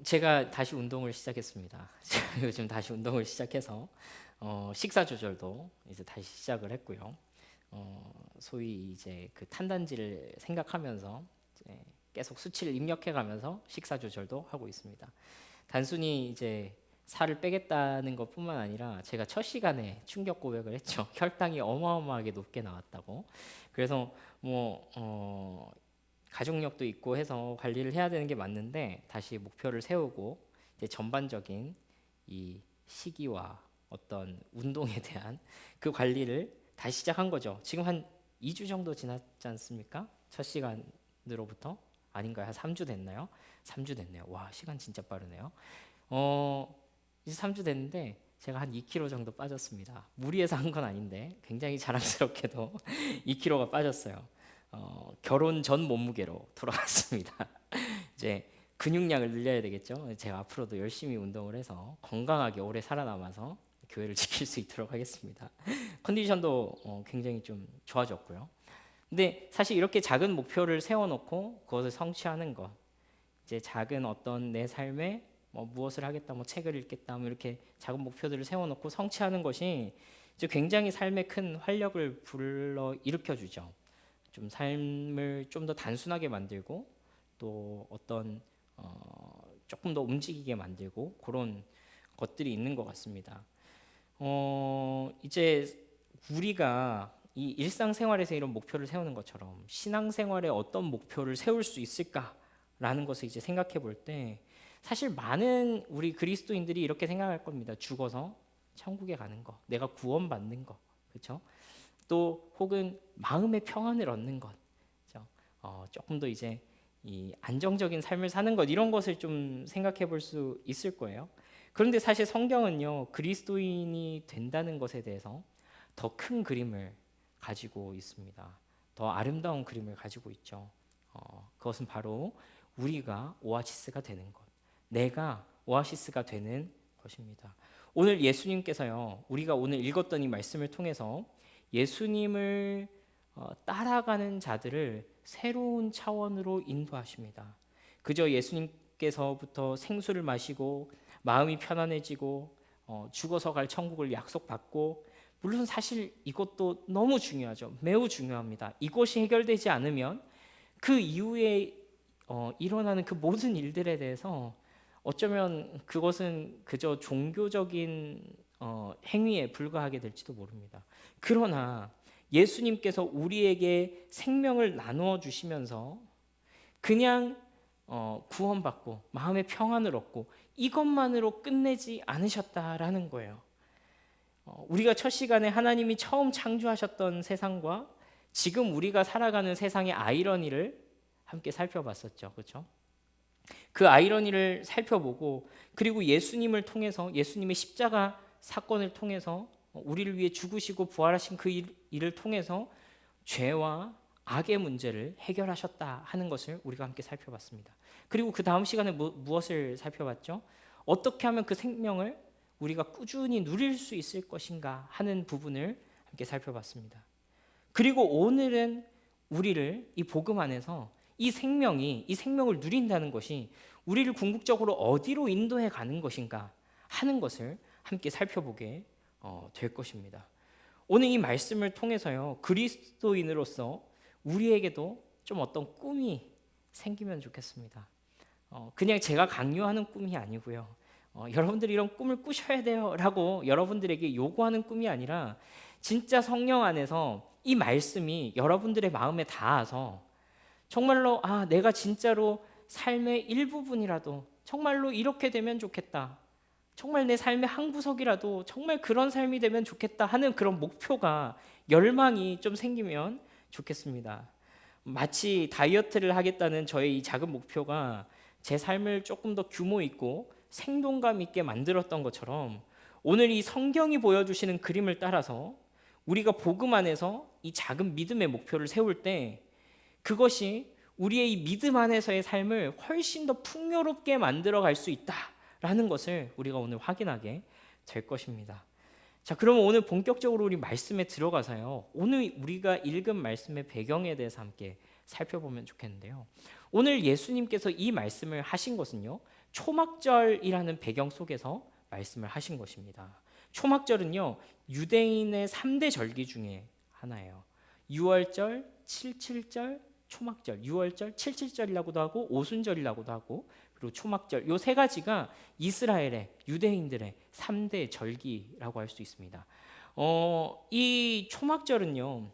제가 다시 운동을 시작했습니다. 제가 요즘 다시 운동을 시작해서 식사 조절도 이제 다시 시작을 했고요. 소위 이제 그 탄단지를 생각하면서 이제 계속 수치를 입력해가면서 식사 조절도 하고 있습니다. 단순히 이제 살을 빼겠다는 것뿐만 아니라 제가 첫 시간에 충격 고백을 했죠. 혈당이 어마어마하게 높게 나왔다고. 그래서 가족력도 있고 해서 관리를 해야 되는 게 맞는데 다시 목표를 세우고 이제 전반적인 이 시기와 어떤 운동에 대한 그 관리를 다시 시작한 거죠. 지금 한 2주 정도 지났지 않습니까? 첫 시간으로부터 아닌가요? 한 3주 됐나요? 3주 됐네요. 와, 시간 진짜 빠르네요. 어, 이제 3주 됐는데 제가 한 2kg 정도 빠졌습니다. 무리해서 한 건 아닌데 굉장히 자랑스럽게도 2kg가 빠졌어요. 결혼 전 몸무게로 돌아왔습니다. 이제 근육량을 늘려야 되겠죠. 제가 앞으로도 열심히 운동을 해서 건강하게 오래 살아남아서 교회를 지킬 수 있도록 하겠습니다. 컨디션도 굉장히 좀 좋아졌고요. 근데 사실 이렇게 작은 목표를 세워놓고 그것을 성취하는 것, 이제 작은 어떤 내 삶에 무엇을 하겠다, 책을 읽겠다, 이렇게 작은 목표들을 세워놓고 성취하는 것이 이제 굉장히 삶에 큰 활력을 불러 일으켜 주죠. 좀 삶을 좀 더 단순하게 만들고 또 어떤 조금 더 움직이게 만들고 그런 것들이 있는 것 같습니다. 이제 우리가 이 일상생활에서 이런 목표를 세우는 것처럼 신앙생활에 어떤 목표를 세울 수 있을까라는 것을 이제 생각해 볼 때 사실 많은 우리 그리스도인들이 이렇게 생각할 겁니다. 죽어서 천국에 가는 거, 내가 구원받는 거, 그렇죠? 또 혹은 마음의 평안을 얻는 것, 그렇죠? 조금 더 이제 이 안정적인 삶을 사는 것 이런 것을 좀 생각해 볼 수 있을 거예요. 그런데 사실 성경은요 그리스도인이 된다는 것에 대해서 더 큰 그림을 가지고 있습니다. 더 아름다운 그림을 가지고 있죠. 그것은 바로 우리가 오아시스가 되는 것, 내가 오아시스가 되는 것입니다. 오늘 예수님께서요 우리가 오늘 읽었던 이 말씀을 통해서 예수님을 따라가는 자들을 새로운 차원으로 인도하십니다. 그저 예수님께서부터 생수를 마시고 마음이 편안해지고 죽어서 갈 천국을 약속받고, 물론 사실 이것도 너무 중요하죠. 매우 중요합니다. 이것이 해결되지 않으면 그 이후에 일어나는 그 모든 일들에 대해서 어쩌면 그것은 그저 종교적인 행위에 불과하게 될지도 모릅니다. 그러나 예수님께서 우리에게 생명을 나누어 주시면서 그냥 구원받고 마음의 평안을 얻고 이것만으로 끝내지 않으셨다라는 거예요. 우리가 첫 시간에 하나님이 처음 창조하셨던 세상과 지금 우리가 살아가는 세상의 아이러니를 함께 살펴봤었죠. 그렇죠? 그 아이러니를 살펴보고 그리고 예수님을 통해서 예수님의 십자가 사건을 통해서 우리를 위해 죽으시고 부활하신 그 일을 통해서 죄와 악의 문제를 해결하셨다 하는 것을 우리가 함께 살펴봤습니다. 그리고 그 다음 시간에 무엇을 살펴봤죠? 어떻게 하면 그 생명을 우리가 꾸준히 누릴 수 있을 것인가 하는 부분을 함께 살펴봤습니다. 그리고 오늘은 우리를 이 복음 안에서 이 생명을 누린다는 것이 우리를 궁극적으로 어디로 인도해 가는 것인가 하는 것을 함께 살펴보게 될 것입니다. 오늘 이 말씀을 통해서요 그리스도인으로서 우리에게도 좀 어떤 꿈이 생기면 좋겠습니다. 그냥 제가 강요하는 꿈이 아니고요. 여러분들이 이런 꿈을 꾸셔야 돼요라고 여러분들에게 요구하는 꿈이 아니라 진짜 성령 안에서 이 말씀이 여러분들의 마음에 닿아서 정말로 내가 진짜로 삶의 일부분이라도 정말로 이렇게 되면 좋겠다. 정말 내 삶의 한 구석이라도 정말 그런 삶이 되면 좋겠다 하는 그런 목표가 열망이 좀 생기면 좋겠습니다. 마치 다이어트를 하겠다는 저의 이 작은 목표가 제 삶을 조금 더 규모 있고 생동감 있게 만들었던 것처럼 오늘 이 성경이 보여주시는 그림을 따라서 우리가 복음 안에서 이 작은 믿음의 목표를 세울 때 그것이 우리의 이 믿음 안에서의 삶을 훨씬 더 풍요롭게 만들어 갈 수 있다라는 것을 우리가 오늘 확인하게 될 것입니다. 자, 그러면 오늘 본격적으로 우리 말씀에 들어가서요. 오늘 우리가 읽은 말씀의 배경에 대해서 함께 살펴보면 좋겠는데요. 오늘 예수님께서 이 말씀을 하신 것은요, 초막절이라는 배경 속에서 말씀을 하신 것입니다. 초막절은요, 유대인의 3대 절기 중에 하나예요. 6월절, 77절, 초막절. 6월절, 77절이라고도 하고 오순절이라고도 하고, 그리고 초막절. 요 세 가지가 이스라엘의 유대인들의 3대 절기라고 할 수 있습니다. 이 초막절은요,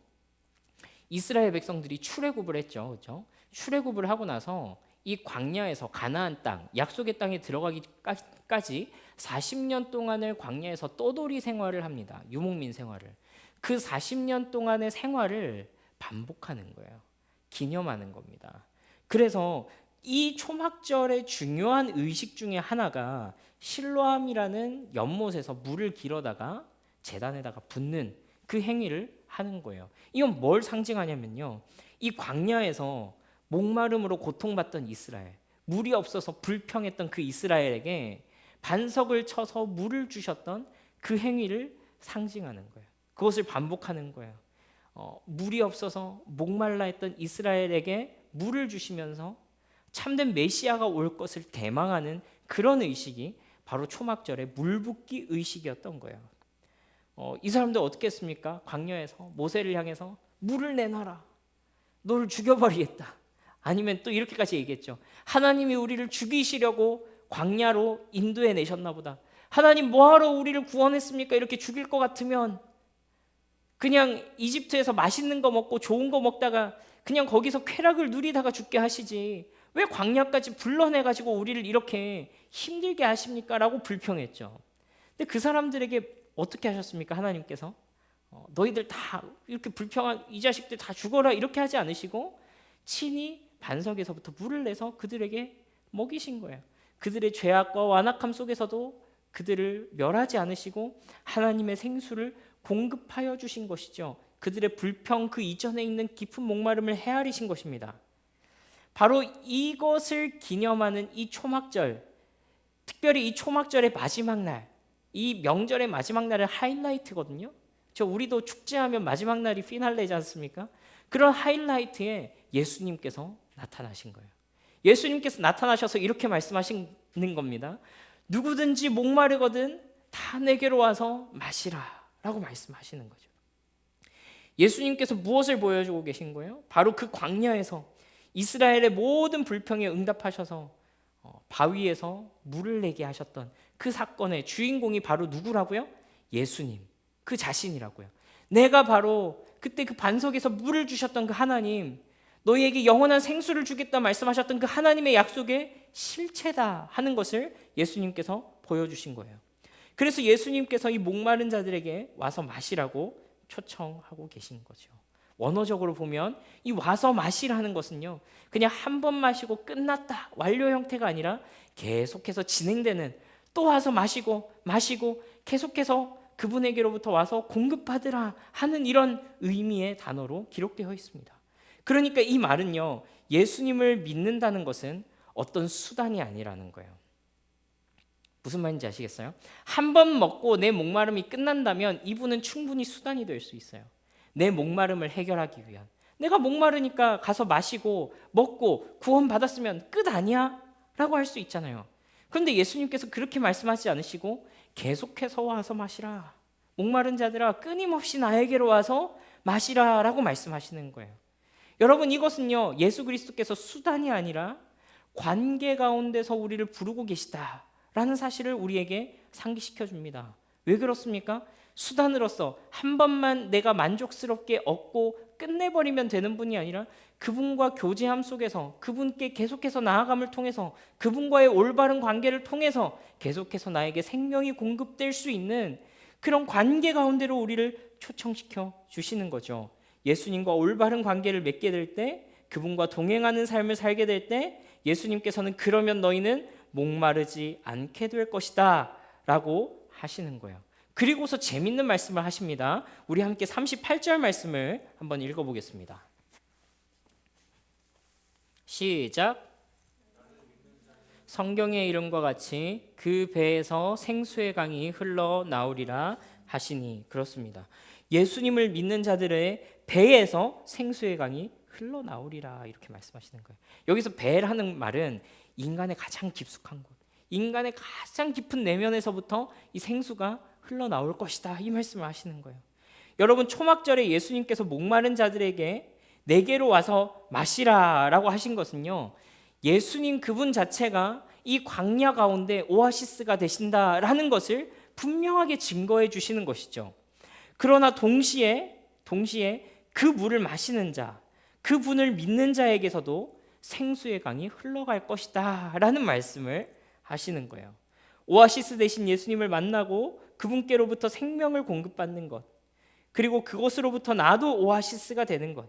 이스라엘 백성들이 출애굽을 했죠. 그렇죠? 출애굽을 하고 나서 이 광야에서 가나안 땅, 약속의 땅에 들어가기까지 40년 동안을 광야에서 떠돌이 생활을 합니다. 유목민 생활을. 그 40년 동안의 생활을 반복하는 거예요. 기념하는 겁니다. 그래서 이 초막절의 중요한 의식 중에 하나가 실로암이라는 연못에서 물을 길어다가 제단에다가 붓는 그 행위를 하는 거예요. 이건 뭘 상징하냐면요, 이 광야에서 목마름으로 고통받던 이스라엘, 물이 없어서 불평했던 그 이스라엘에게 반석을 쳐서 물을 주셨던 그 행위를 상징하는 거예요. 그것을 반복하는 거예요. 물이 없어서 목말라 했던 이스라엘에게 물을 주시면서 참된 메시아가 올 것을 대망하는 그런 의식이 바로 초막절의 물붓기 의식이었던 거예요. 이 사람들 어떻게 했습니까? 광야에서 모세를 향해서 물을 내놔라, 너를 죽여버리겠다. 아니면 또 이렇게까지 얘기했죠. 하나님이 우리를 죽이시려고 광야로 인도해 내셨나 보다. 하나님 뭐하러 우리를 구원했습니까? 이렇게 죽일 것 같으면 그냥 이집트에서 맛있는 거 먹고 좋은 거 먹다가 그냥 거기서 쾌락을 누리다가 죽게 하시지, 왜 광야까지 불러내가지고 우리를 이렇게 힘들게 하십니까? 라고 불평했죠. 근데 그 사람들에게 어떻게 하셨습니까? 하나님께서 너희들 다 이렇게 불평한 이 자식들 다 죽어라 이렇게 하지 않으시고 친히 반석에서부터 물을 내서 그들에게 먹이신 거예요. 그들의 죄악과 완악함 속에서도 그들을 멸하지 않으시고 하나님의 생수를 공급하여 주신 것이죠. 그들의 불평 그 이전에 있는 깊은 목마름을 헤아리신 것입니다. 바로 이것을 기념하는 이 초막절, 특별히 이 초막절의 마지막 날, 이 명절의 마지막 날은 하이라이트거든요. 우리도 축제하면 마지막 날이 피날레지 않습니까? 그런 하이라이트에 예수님께서 나타나신 거예요. 예수님께서 나타나셔서 이렇게 말씀하시는 겁니다. 누구든지 목마르거든 다 내게로 와서 마시라 라고 말씀하시는 거죠. 예수님께서 무엇을 보여주고 계신 거예요? 바로 그 광야에서 이스라엘의 모든 불평에 응답하셔서 바위에서 물을 내게 하셨던 그 사건의 주인공이 바로 누구라고요? 예수님, 그 자신이라고요. 내가 바로 그때 그 반석에서 물을 주셨던 그 하나님, 너희에게 영원한 생수를 주겠다 말씀하셨던 그 하나님의 약속의 실체다 하는 것을 예수님께서 보여주신 거예요. 그래서 예수님께서 이 목마른 자들에게 와서 마시라고 초청하고 계신 거죠. 원어적으로 보면 이 와서 마시라는 것은요, 그냥 한 번 마시고 끝났다 완료 형태가 아니라 계속해서 진행되는, 또 와서 마시고 계속해서 그분에게로부터 와서 공급받으라 하는 이런 의미의 단어로 기록되어 있습니다. 그러니까 이 말은요, 예수님을 믿는다는 것은 어떤 수단이 아니라는 거예요. 무슨 말인지 아시겠어요? 한 번 먹고 내 목마름이 끝난다면 이분은 충분히 수단이 될 수 있어요. 내 목마름을 해결하기 위한. 내가 목마르니까 가서 마시고 먹고 구원받았으면 끝 아니야? 라고 할 수 있잖아요. 그런데 예수님께서 그렇게 말씀하지 않으시고 계속해서 와서 마시라. 목마른 자들아 끊임없이 나에게로 와서 마시라 라고 말씀하시는 거예요. 여러분, 이것은요, 예수 그리스도께서 수단이 아니라 관계 가운데서 우리를 부르고 계시다라는 사실을 우리에게 상기시켜 줍니다. 왜 그렇습니까? 수단으로서 한 번만 내가 만족스럽게 얻고 끝내버리면 되는 분이 아니라 그분과 교제함 속에서 그분께 계속해서 나아감을 통해서 그분과의 올바른 관계를 통해서 계속해서 나에게 생명이 공급될 수 있는 그런 관계 가운데로 우리를 초청시켜 주시는 거죠. 예수님과 올바른 관계를 맺게 될 때, 그분과 동행하는 삶을 살게 될 때 예수님께서는 그러면 너희는 목마르지 않게 될 것이다 라고 하시는 거예요. 그리고서 재밌는 말씀을 하십니다. 우리 함께 38절 말씀을 한번 읽어보겠습니다. 시작. 성경의 이름과 같이 그 배에서 생수의 강이 흘러나오리라 하시니. 그렇습니다. 예수님을 믿는 자들의 배에서 생수의 강이 흘러나오리라 이렇게 말씀하시는 거예요. 여기서 배라는 말은 인간의 가장 깊숙한 곳, 인간의 가장 깊은 내면에서부터 이 생수가 흘러나올 것이다 이 말씀을 하시는 거예요. 여러분 초막절에 예수님께서 목마른 자들에게 내게로 와서 마시라라고 하신 것은요, 예수님 그분 자체가 이 광야 가운데 오아시스가 되신다라는 것을 분명하게 증거해 주시는 것이죠. 그러나 동시에 그 물을 마시는 자, 그 분을 믿는 자에게서도 생수의 강이 흘러갈 것이다 라는 말씀을 하시는 거예요. 오아시스 되신 예수님을 만나고 그분께로부터 생명을 공급받는 것, 그리고 그곳으로부터 나도 오아시스가 되는 것,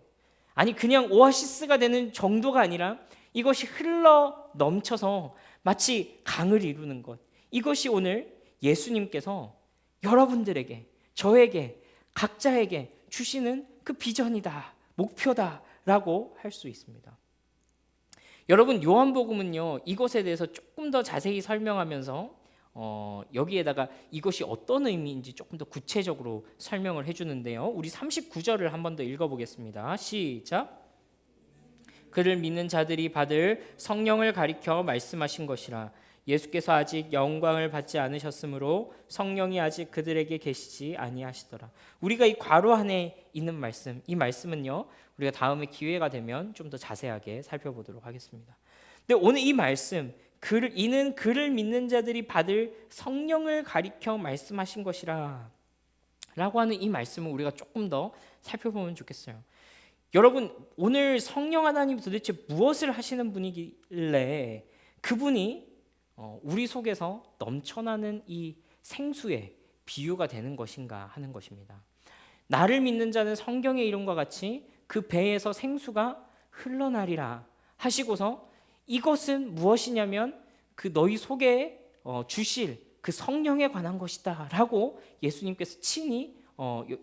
아니 그냥 오아시스가 되는 정도가 아니라 이것이 흘러 넘쳐서 마치 강을 이루는 것, 이것이 오늘 예수님께서 여러분들에게, 저에게, 각자에게 주시는 그 비전이다, 목표다라고 할 수 있습니다. 여러분 요한복음은요, 이것에 대해서 조금 더 자세히 설명하면서 여기에다가 이것이 어떤 의미인지 조금 더 구체적으로 설명을 해주는데요. 우리 39절을 한 번 더 읽어보겠습니다. 시작. 그를 믿는 자들이 받을 성령을 가리켜 말씀하신 것이라. 예수께서 아직 영광을 받지 않으셨으므로 성령이 아직 그들에게 계시지 아니하시더라. 우리가 이 괄호 안에 있는 말씀, 이 말씀은요, 우리가 다음에 기회가 되면 좀 더 자세하게 살펴보도록 하겠습니다. 근데 오늘 이 말씀, 이는 그를 믿는 자들이 받을 성령을 가리켜 말씀하신 것이라 라고 하는 이 말씀을 우리가 조금 더 살펴보면 좋겠어요. 여러분, 오늘 성령 하나님이 도대체 무엇을 하시는 분이길래 그분이 우리 속에서 넘쳐나는 이 생수의 비유가 되는 것인가 하는 것입니다. 나를 믿는 자는 성경의 이름과 같이 그 배에서 생수가 흘러나리라 하시고서 이것은 무엇이냐면 그 너희 속에 주실 그 성령에 관한 것이다 라고 예수님께서 친히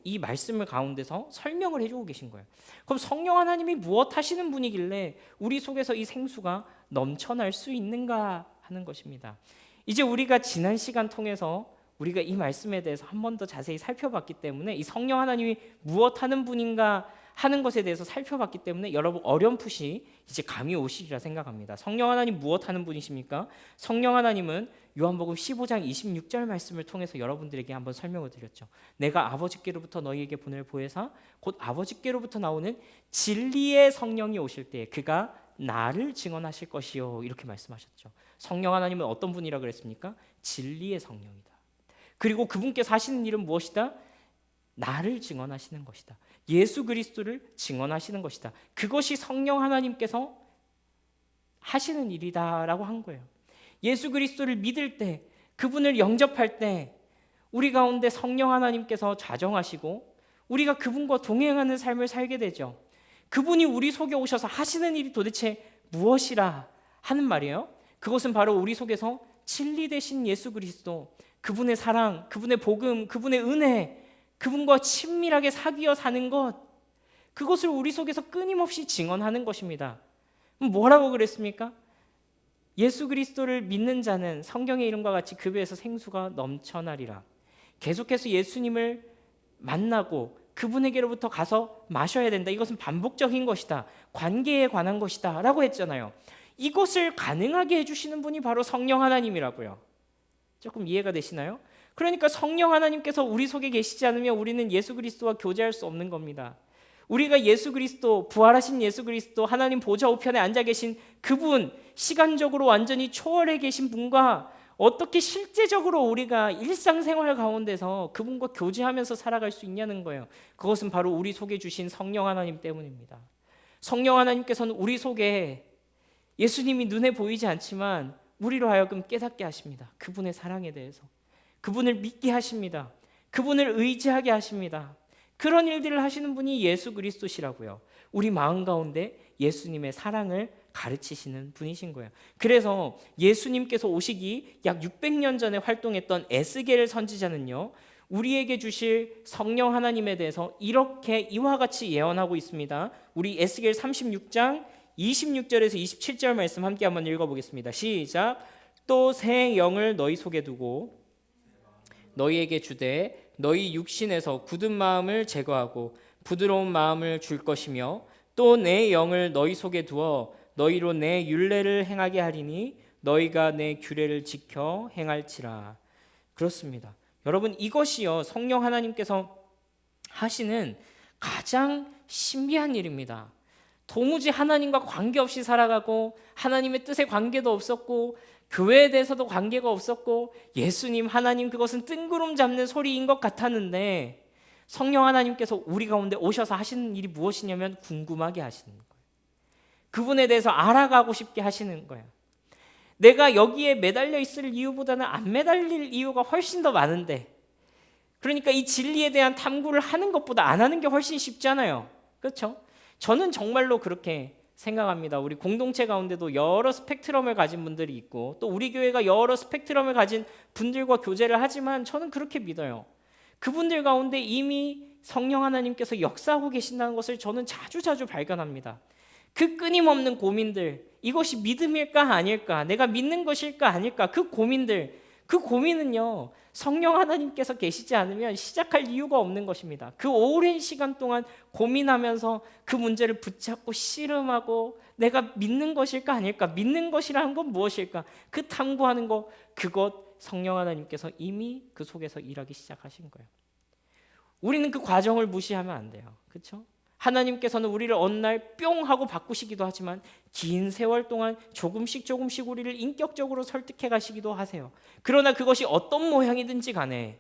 이 말씀을 가운데서 설명을 해주고 계신 거예요. 그럼 성령 하나님이 무엇 하시는 분이길래 우리 속에서 이 생수가 넘쳐날 수 있는가 하는 것입니다. 이제 우리가 지난 시간 통해서 우리가 이 말씀에 대해서 한 번 더 자세히 살펴봤기 때문에 이 성령 하나님이 무엇 하는 분인가 하는 것에 대해서 살펴봤기 때문에 여러분 어렴풋이 이제 감이 오시리라 생각합니다. 성령 하나님 무엇 하는 분이십니까? 성령 하나님은 요한복음 15장 26절 말씀을 통해서 여러분들에게 한번 설명을 드렸죠. 내가 아버지께로부터 너희에게 보낼 보혜사 곧 아버지께로부터 나오는 진리의 성령이 오실 때 그가 나를 증언하실 것이요 이렇게 말씀하셨죠. 성령 하나님은 어떤 분이라 그랬습니까? 진리의 성령이다. 그리고 그분께서 하시는 일은 무엇이다? 나를 증언하시는 것이다. 예수 그리스도를 증언하시는 것이다. 그것이 성령 하나님께서 하시는 일이다라고 한 거예요. 예수 그리스도를 믿을 때, 그분을 영접할 때 우리 가운데 성령 하나님께서 좌정하시고 우리가 그분과 동행하는 삶을 살게 되죠. 그분이 우리 속에 오셔서 하시는 일이 도대체 무엇이라 하는 말이에요. 그것은 바로 우리 속에서 진리 되신 예수 그리스도, 그분의 사랑, 그분의 복음, 그분의 은혜, 그분과 친밀하게 사귀어 사는 것, 그것을 우리 속에서 끊임없이 증언하는 것입니다. 뭐라고 그랬습니까? 예수 그리스도를 믿는 자는 성경의 이름과 같이 그 배에서 생수가 넘쳐나리라. 계속해서 예수님을 만나고 그분에게로부터 가서 마셔야 된다. 이것은 반복적인 것이다. 관계에 관한 것이다 라고 했잖아요. 이것을 가능하게 해주시는 분이 바로 성령 하나님이라고요. 조금 이해가 되시나요? 그러니까 성령 하나님께서 우리 속에 계시지 않으면 우리는 예수 그리스도와 교제할 수 없는 겁니다. 우리가 예수 그리스도, 부활하신 예수 그리스도, 하나님 보좌 우편에 앉아 계신 그분, 시간적으로 완전히 초월해 계신 분과 어떻게 실제적으로 우리가 일상생활 가운데서 그분과 교제하면서 살아갈 수 있냐는 거예요. 그것은 바로 우리 속에 주신 성령 하나님 때문입니다. 성령 하나님께서는 우리 속에 예수님이 눈에 보이지 않지만 우리로 하여금 깨닫게 하십니다. 그분의 사랑에 대해서. 그분을 믿게 하십니다. 그분을 의지하게 하십니다. 그런 일들을 하시는 분이 예수 그리스도시라고요. 우리 마음 가운데 예수님의 사랑을 가르치시는 분이신 거예요. 그래서 예수님께서 오시기 약 600년 전에 활동했던 에스겔 선지자는요, 우리에게 주실 성령 하나님에 대해서 이렇게 이와 같이 예언하고 있습니다. 우리 에스겔 36장 26절에서 27절 말씀 함께 한번 읽어보겠습니다. 시작. 또 새 영을 너희 속에 두고 너희에게 주되 너희 육신에서 굳은 마음을 제거하고 부드러운 마음을 줄 것이며 또 내 영을 너희 속에 두어 너희로 내 율례를 행하게 하리니 너희가 내 규례를 지켜 행할지라. 그렇습니다. 여러분, 이것이요 성령 하나님께서 하시는 가장 신비한 일입니다. 도무지 하나님과 관계없이 살아가고 하나님의 뜻에 관계도 없었고 교회에 대해서도 관계가 없었고 예수님, 하나님 그것은 뜬구름 잡는 소리인 것 같았는데 성령 하나님께서 우리 가운데 오셔서 하시는 일이 무엇이냐면 궁금하게 하시는 거예요. 그분에 대해서 알아가고 싶게 하시는 거예요. 내가 여기에 매달려 있을 이유보다는 안 매달릴 이유가 훨씬 더 많은데, 그러니까 이 진리에 대한 탐구를 하는 것보다 안 하는 게 훨씬 쉽잖아요. 그렇죠? 저는 정말로 그렇게 생각합니다. 우리 공동체 가운데도 여러 스펙트럼을 가진 분들이 있고 또 우리 교회가 여러 스펙트럼을 가진 분들과 교제를 하지만 저는 그렇게 믿어요. 그분들 가운데 이미 성령 하나님께서 역사하고 계신다는 것을 저는 자주 발견합니다. 그 끊임없는 고민들, 이것이 믿음일까 아닐까, 내가 믿는 것일까 아닐까, 그 고민들, 그 고민은요 성령 하나님께서 계시지 않으면 시작할 이유가 없는 것입니다. 그 오랜 시간 동안 고민하면서 그 문제를 붙잡고 씨름하고 내가 믿는 것일까 아닐까, 믿는 것이라는 건 무엇일까, 그 탐구하는 것, 그것 성령 하나님께서 이미 그 속에서 일하기 시작하신 거예요. 우리는 그 과정을 무시하면 안 돼요. 그렇죠? 하나님께서는 우리를 어느 날 뿅 하고 바꾸시기도 하지만 긴 세월 동안 조금씩 우리를 인격적으로 설득해 가시기도 하세요. 그러나 그것이 어떤 모양이든지 간에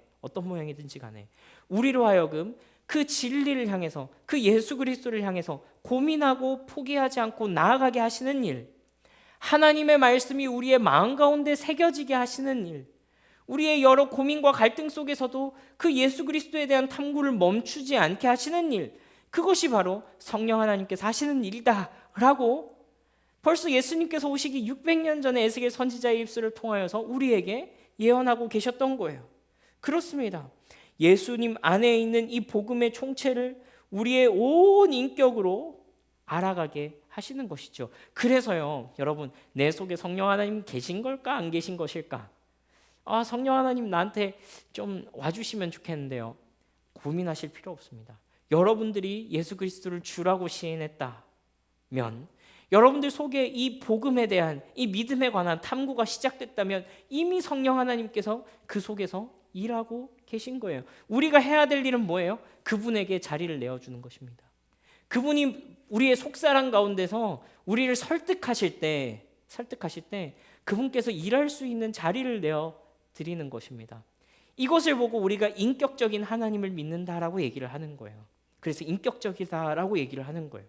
우리로 하여금 그 진리를 향해서, 그 예수 그리스도를 향해서 고민하고 포기하지 않고 나아가게 하시는 일, 하나님의 말씀이 우리의 마음 가운데 새겨지게 하시는 일, 우리의 여러 고민과 갈등 속에서도 그 예수 그리스도에 대한 탐구를 멈추지 않게 하시는 일, 그것이 바로 성령 하나님께서 하시는 일이다라고 벌써 예수님께서 오시기 600년 전에 에스겔 선지자의 입술을 통하여서 우리에게 예언하고 계셨던 거예요. 그렇습니다. 예수님 안에 있는 이 복음의 총체를 우리의 온 인격으로 알아가게 하시는 것이죠. 그래서요, 여러분, 내 속에 성령 하나님 계신 걸까 안 계신 것일까? 성령 하나님 나한테 좀 와주시면 좋겠는데요. 고민하실 필요 없습니다. 여러분들이 예수 그리스도를 주라고 시인했다면 여러분들 속에 이 복음에 대한, 이 믿음에 관한 탐구가 시작됐다면 이미 성령 하나님께서 그 속에서 일하고 계신 거예요. 우리가 해야 될 일은 뭐예요? 그분에게 자리를 내어주는 것입니다. 그분이 우리의 속사람 가운데서 우리를 설득하실 때 그분께서 일할 수 있는 자리를 내어드리는 것입니다. 이것을 보고 우리가 인격적인 하나님을 믿는다라고 얘기를 하는 거예요. 그래서 인격적이다라고 얘기를 하는 거예요.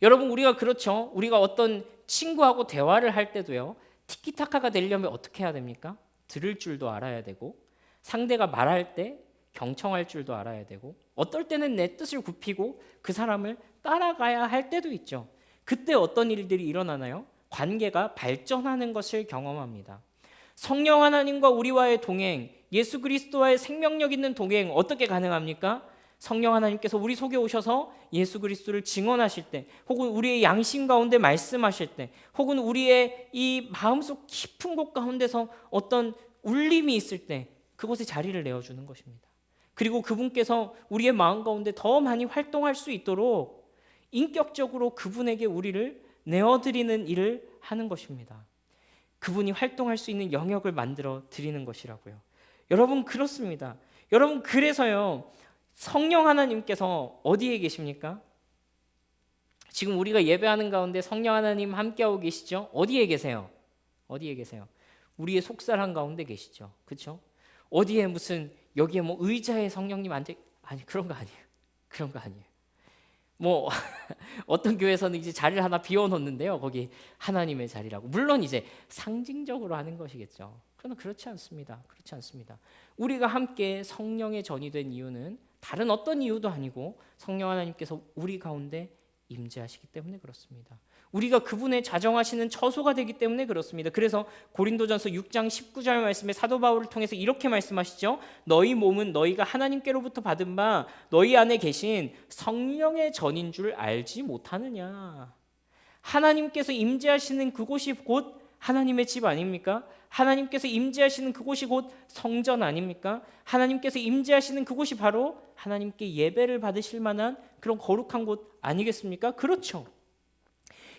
여러분, 우리가 그렇죠. 우리가 어떤 친구하고 대화를 할 때도요, 티키타카가 되려면 어떻게 해야 됩니까? 들을 줄도 알아야 되고, 상대가 말할 때 경청할 줄도 알아야 되고, 어떨 때는 내 뜻을 굽히고 그 사람을 따라가야 할 때도 있죠. 그때 어떤 일들이 일어나나요? 관계가 발전하는 것을 경험합니다. 성령 하나님과 우리와의 동행, 예수 그리스도와의 생명력 있는 동행, 어떻게 가능합니까? 성령 하나님께서 우리 속에 오셔서 예수 그리스도를 증언하실 때, 혹은 우리의 양심 가운데 말씀하실 때, 혹은 우리의 이 마음속 깊은 곳 가운데서 어떤 울림이 있을 때 그곳에 자리를 내어주는 것입니다. 그리고 그분께서 우리의 마음 가운데 더 많이 활동할 수 있도록 인격적으로 그분에게 우리를 내어드리는 일을 하는 것입니다. 그분이 활동할 수 있는 영역을 만들어 드리는 것이라고요. 여러분, 그렇습니다. 여러분, 그래서요, 성령 하나님께서 어디에 계십니까? 지금 우리가 예배하는 가운데 성령 하나님 함께하고 계시죠? 어디에 계세요? 어디에 계세요? 우리의 속사람 가운데 계시죠. 그렇죠? 어디에 무슨 여기에 뭐 의자에 성령님 앉아, 아니, 그런 거 아니에요. 그런 거 아니에요. 뭐 어떤 교회에서는 이제 자리를 하나 비워놓는데요, 거기 하나님의 자리라고. 물론 이제 상징적으로 하는 것이겠죠. 그러나 그렇지 않습니다. 그렇지 않습니다. 우리가 함께 성령의 전이 된 이유는 다른 어떤 이유도 아니고 성령 하나님께서 우리 가운데 임재하시기 때문에 그렇습니다. 우리가 그분의 자정하시는 처소가 되기 때문에 그렇습니다. 그래서 고린도전서 6장 19절 말씀에 사도 바울을 통해서 이렇게 말씀하시죠. 너희 몸은 너희가 하나님께로부터 받은 바 너희 안에 계신 성령의 전인 줄 알지 못하느냐. 하나님께서 임재하시는 그곳이 곧 하나님의 집 아닙니까? 하나님께서 임재하시는 그곳이 곧 성전 아닙니까? 하나님께서 임재하시는 그곳이 바로 하나님께 예배를 받으실 만한 그런 거룩한 곳 아니겠습니까? 그렇죠.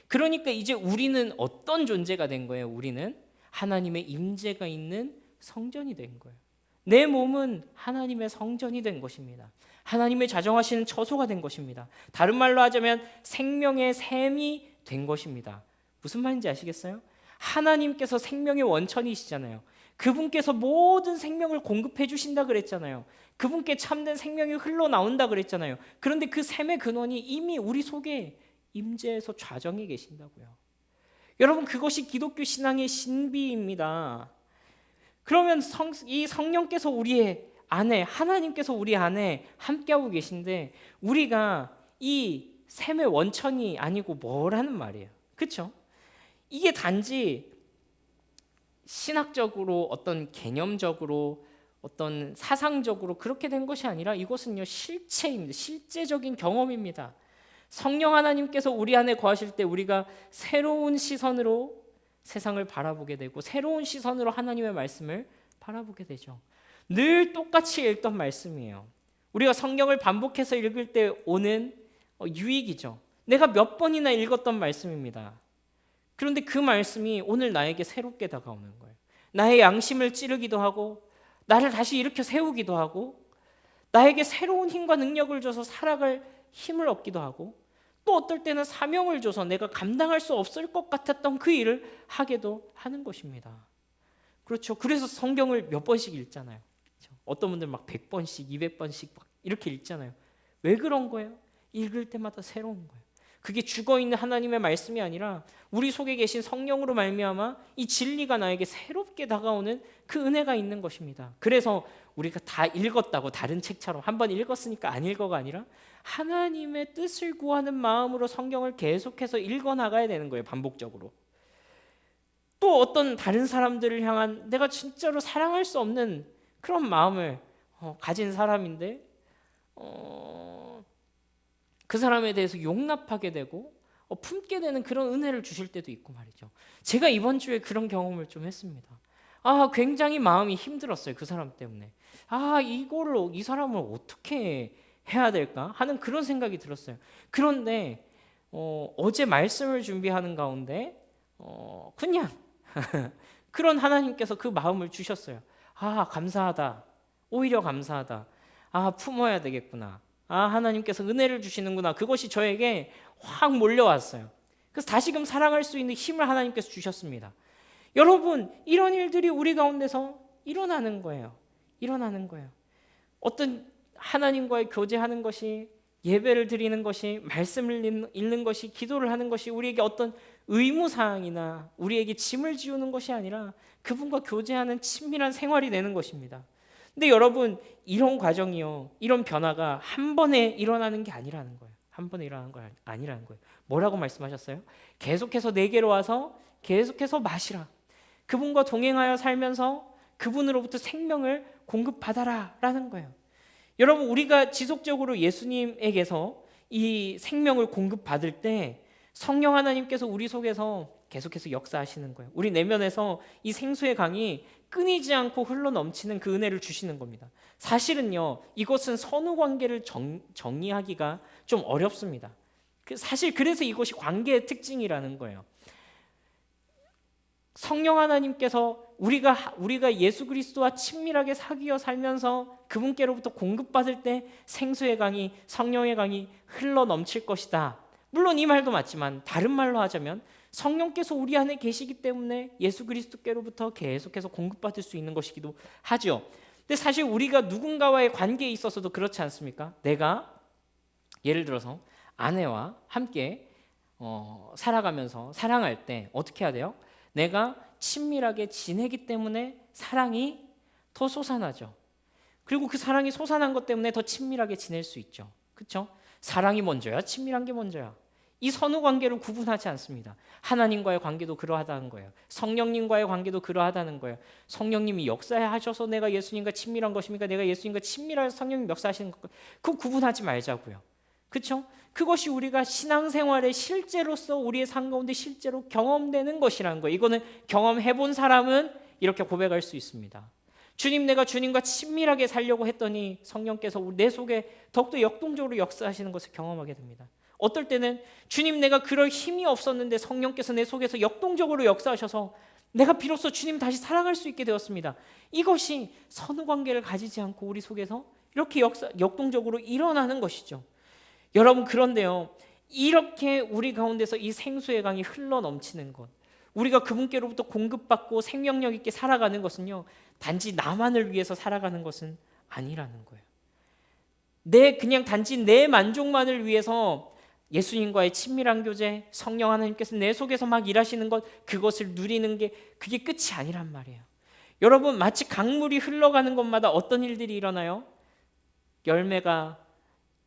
그러니까 이제 우리는 어떤 존재가 된 거예요? 우리는 하나님의 임재가 있는 성전이 된 거예요. 내 몸은 하나님의 성전이 된 것입니다. 하나님의 자정하시는 처소가 된 것입니다. 다른 말로 하자면 생명의 샘이 된 것입니다. 무슨 말인지 아시겠어요? 하나님께서 생명의 원천이시잖아요. 그분께서 모든 생명을 공급해 주신다 그랬잖아요. 그분께 참된 생명이 흘러나온다 그랬잖아요. 그런데 그 샘의 근원이 이미 우리 속에 임재해서 좌정해 계신다고요. 여러분, 그것이 기독교 신앙의 신비입니다. 그러면 이 성령께서 우리의 안에, 하나님께서 우리 안에 함께하고 계신데 우리가 이 샘의 원천이 아니고 뭐라는 말이에요. 그렇죠? 이게 단지 신학적으로 어떤 개념적으로 어떤 사상적으로 그렇게 된 것이 아니라 이것은요 실체입니다. 실제적인 경험입니다. 성령 하나님께서 우리 안에 거하실 때 우리가 새로운 시선으로 세상을 바라보게 되고 새로운 시선으로 하나님의 말씀을 바라보게 되죠. 늘 똑같이 읽던 말씀이에요. 우리가 성경을 반복해서 읽을 때 오는 유익이죠. 내가 몇 번이나 읽었던 말씀입니다. 그런데 그 말씀이 오늘 나에게 새롭게 다가오는 거예요. 나의 양심을 찌르기도 하고 나를 다시 일으켜 세우기도 하고 나에게 새로운 힘과 능력을 줘서 살아갈 힘을 얻기도 하고 또 어떨 때는 사명을 줘서 내가 감당할 수 없을 것 같았던 그 일을 하게도 하는 것입니다. 그렇죠. 그래서 성경을 몇 번씩 읽잖아요. 그렇죠? 어떤 분들 막 100번씩, 200번씩 막 이렇게 읽잖아요. 왜 그런 거예요? 읽을 때마다 새로운 거예요. 그게 죽어있는 하나님의 말씀이 아니라 우리 속에 계신 성령으로 말미암아 이 진리가 나에게 새롭게 다가오는 그 은혜가 있는 것입니다. 그래서 우리가 다 읽었다고 다른 책처럼 한번 읽었으니까 안 읽어가 아니라 하나님의 뜻을 구하는 마음으로 성경을 계속해서 읽어나가야 되는 거예요. 반복적으로. 또 어떤 다른 사람들을 향한 내가 진짜로 사랑할 수 없는 그런 마음을 가진 사람인데 그 사람에 대해서 용납하게 되고 품게 되는 그런 은혜를 주실 때도 있고 말이죠. 제가 이번 주에 그런 경험을 좀 했습니다. 굉장히 마음이 힘들었어요. 그 사람 때문에. 이 사람을 어떻게 해야 될까 하는 그런 생각이 들었어요. 그런데 어제 말씀을 준비하는 가운데 그냥 그런 하나님께서 그 마음을 주셨어요. 감사하다. 오히려 감사하다. 품어야 되겠구나. 하나님께서 은혜를 주시는구나. 그것이 저에게 확 몰려왔어요. 그래서 다시금 사랑할 수 있는 힘을 하나님께서 주셨습니다. 여러분, 이런 일들이 우리 가운데서 일어나는 거예요. 일어나는 거예요. 어떤 하나님과의 교제하는 것이, 예배를 드리는 것이, 말씀을 읽는 것이, 기도를 하는 것이 우리에게 어떤 의무사항이나 우리에게 짐을 지우는 것이 아니라 그분과 교제하는 친밀한 생활이 되는 것입니다. 근데 여러분, 이런 과정이요, 이런 변화가 한 번에 일어나는 게 아니라는 거예요. 한 번에 일어나는 거 아니라는 거예요. 뭐라고 말씀하셨어요? 계속해서 내게로 와서 계속해서 마시라. 그분과 동행하여 살면서 그분으로부터 생명을 공급받아라 라는 거예요. 여러분, 우리가 지속적으로 예수님에게서 이 생명을 공급받을 때 성령 하나님께서 우리 속에서 계속해서 역사하시는 거예요. 우리 내면에서 이 생수의 강이 끊이지 않고 흘러넘치는 그 은혜를 주시는 겁니다. 사실은요, 이것은 선후 관계를 정리하기가 좀 어렵습니다. 사실 그래서 이것이 관계의 특징이라는 거예요. 성령 하나님께서 우리가 예수 그리스도와 친밀하게 사귀어 살면서 그분께로부터 공급받을 때 생수의 강이, 성령의 강이 흘러넘칠 것이다. 물론 이 말도 맞지만 다른 말로 하자면 성령께서 우리 안에 계시기 때문에 예수 그리스도께로부터 계속해서 공급받을 수 있는 것이기도 하죠. 근데 사실 우리가 누군가와의 관계에 있어서도 그렇지 않습니까? 내가 예를 들어서 아내와 함께 살아가면서 사랑할 때 어떻게 해야 돼요? 내가 친밀하게 지내기 때문에 사랑이 더 솟아나죠. 그리고 그 사랑이 솟아난 것 때문에 더 친밀하게 지낼 수 있죠. 그렇죠? 사랑이 먼저야? 친밀한 게 먼저야? 이 선후 관계를 구분하지 않습니다. 하나님과의 관계도 그러하다는 거예요. 성령님과의 관계도 그러하다는 거예요. 성령님이 역사하셔서 내가 예수님과 친밀한 것입니까? 내가 예수님과 친밀해서 성령님 역사하시는 것, 그거 구분하지 말자고요. 그렇죠? 그것이 우리가 신앙생활의 실제로서 우리의 삶 가운데 실제로 경험되는 것이라는 거예요. 이거는 경험해 본 사람은 이렇게 고백할 수 있습니다. 주님, 내가 주님과 친밀하게 살려고 했더니 성령께서 내 속에 더욱더 역동적으로 역사하시는 것을 경험하게 됩니다. 어떨 때는 주님, 내가 그럴 힘이 없었는데 성령께서 내 속에서 역동적으로 역사하셔서 내가 비로소 주님 다시 사랑할 수 있게 되었습니다. 이것이 선후관계를 가지지 않고 우리 속에서 이렇게 역동적으로 일어나는 것이죠. 여러분, 그런데요, 이렇게 우리 가운데서 이 생수의 강이 흘러 넘치는 것, 우리가 그분께로부터 공급받고 생명력 있게 살아가는 것은요, 단지 나만을 위해서 살아가는 것은 아니라는 거예요. 그냥 단지 내 만족만을 위해서 예수님과의 친밀한 교제, 성령 하나님께서 내 속에서 막 일하시는 것, 그것을 누리는 게 그게 끝이 아니란 말이에요. 여러분, 마치 강물이 흘러가는 곳마다 어떤 일들이 일어나요? 열매가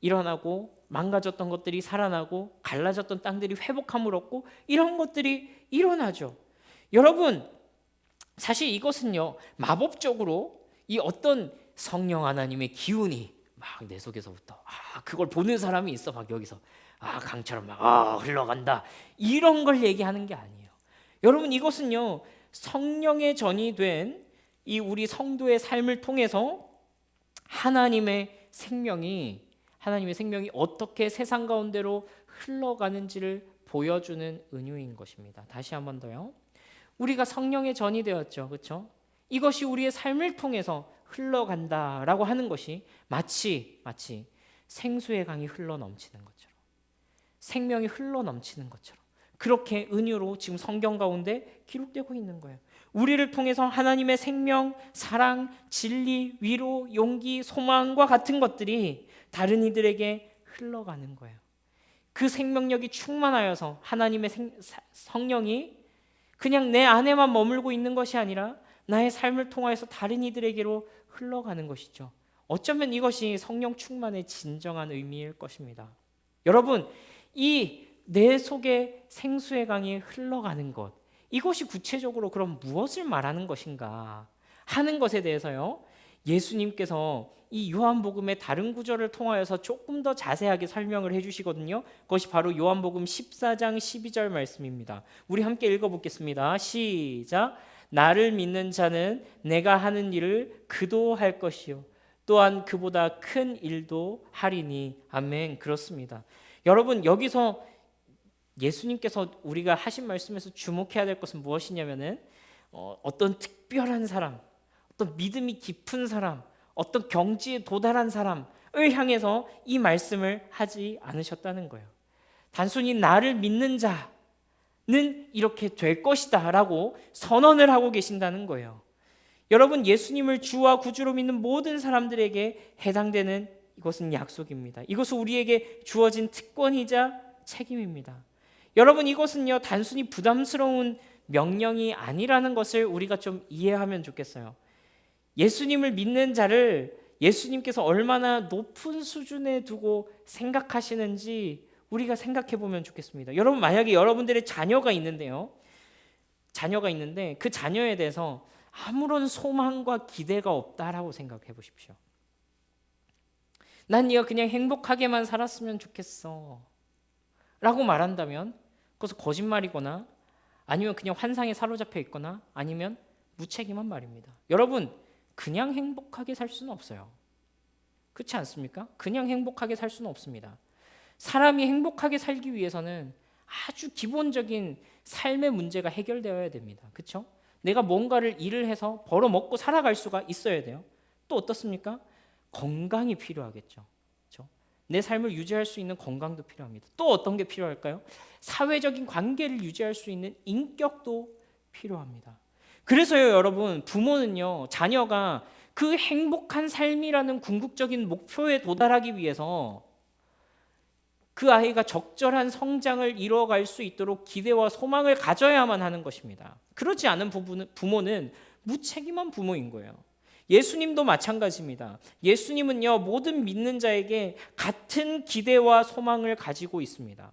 일어나고 망가졌던 것들이 살아나고 갈라졌던 땅들이 회복함을 얻고 이런 것들이 일어나죠. 여러분, 사실 이것은요, 마법적으로 이 어떤 성령 하나님의 기운이 막 내 속에서부터 그걸 보는 사람이 있어, 막 여기서 강처럼 막 흘러간다, 이런 걸 얘기하는 게 아니에요. 여러분, 이것은요, 성령의 전이 된 이 우리 성도의 삶을 통해서 하나님의 생명이 어떻게 세상 가운데로 흘러가는지를 보여주는 은유인 것입니다. 다시 한 번 더요. 우리가 성령의 전이 되었죠. 그렇죠? 이것이 우리의 삶을 통해서 흘러간다라고 하는 것이 마치 생수의 강이 흘러 넘치는 것처럼, 생명이 흘러 넘치는 것처럼, 그렇게 은유로 지금 성경 가운데 기록되고 있는 거예요. 우리를 통해서 하나님의 생명, 사랑, 진리, 위로, 용기, 소망과 같은 것들이 다른 이들에게 흘러가는 거예요. 그 생명력이 충만하여서 하나님의 성령이 그냥 내 안에만 머물고 있는 것이 아니라 나의 삶을 통하여서 다른 이들에게로 흘러가는 것이죠. 어쩌면 이것이 성령 충만의 진정한 의미일 것입니다. 여러분, 이 내 속에 생수의 강이 흘러가는 것, 이것이 구체적으로 그럼 무엇을 말하는 것인가 하는 것에 대해서요, 예수님께서 이 요한복음의 다른 구절을 통하여서 조금 더 자세하게 설명을 해주시거든요. 그것이 바로 요한복음 14장 12절 말씀입니다. 우리 함께 읽어보겠습니다. 시작. 나를 믿는 자는 내가 하는 일을 그도 할 것이요 또한 그보다 큰 일도 하리니. 아멘. 그렇습니다. 여러분, 여기서 예수님께서 우리가 하신 말씀에서 주목해야 될 것은 무엇이냐면은 어떤 특별한 사람, 어떤 믿음이 깊은 사람, 어떤 경지에 도달한 사람을 향해서 이 말씀을 하지 않으셨다는 거예요. 단순히 나를 믿는 자는 이렇게 될 것이다 라고 선언을 하고 계신다는 거예요. 여러분, 예수님을 주와 구주로 믿는 모든 사람들에게 해당되는 이것은 약속입니다. 이것은 우리에게 주어진 특권이자 책임입니다. 여러분, 이것은요, 단순히 부담스러운 명령이 아니라는 것을 우리가 좀 이해하면 좋겠어요. 예수님을 믿는 자를 예수님께서 얼마나 높은 수준에 두고 생각하시는지 우리가 생각해 보면 좋겠습니다. 여러분, 만약에 여러분들의 자녀가 있는데 그 자녀에 대해서 아무런 소망과 기대가 없다라고 생각해 보십시오. 난 네가 그냥 행복하게만 살았으면 좋겠어 라고 말한다면 그것은 거짓말이거나 아니면 그냥 환상에 사로잡혀 있거나 아니면 무책임한 말입니다. 여러분, 그냥 행복하게 살 수는 없어요. 그렇지 않습니까? 그냥 행복하게 살 수는 없습니다. 사람이 행복하게 살기 위해서는 아주 기본적인 삶의 문제가 해결되어야 됩니다. 그렇죠? 내가 뭔가를 일을 해서 벌어먹고 살아갈 수가 있어야 돼요. 또 어떻습니까? 건강이 필요하겠죠. 그렇죠? 내 삶을 유지할 수 있는 건강도 필요합니다. 또 어떤 게 필요할까요? 사회적인 관계를 유지할 수 있는 인격도 필요합니다. 그래서요, 여러분, 부모는요, 자녀가 그 행복한 삶이라는 궁극적인 목표에 도달하기 위해서 그 아이가 적절한 성장을 이루어갈 수 있도록 기대와 소망을 가져야만 하는 것입니다. 그렇지 않은 부모는 무책임한 부모인 거예요. 예수님도 마찬가지입니다. 예수님은요, 모든 믿는 자에게 같은 기대와 소망을 가지고 있습니다.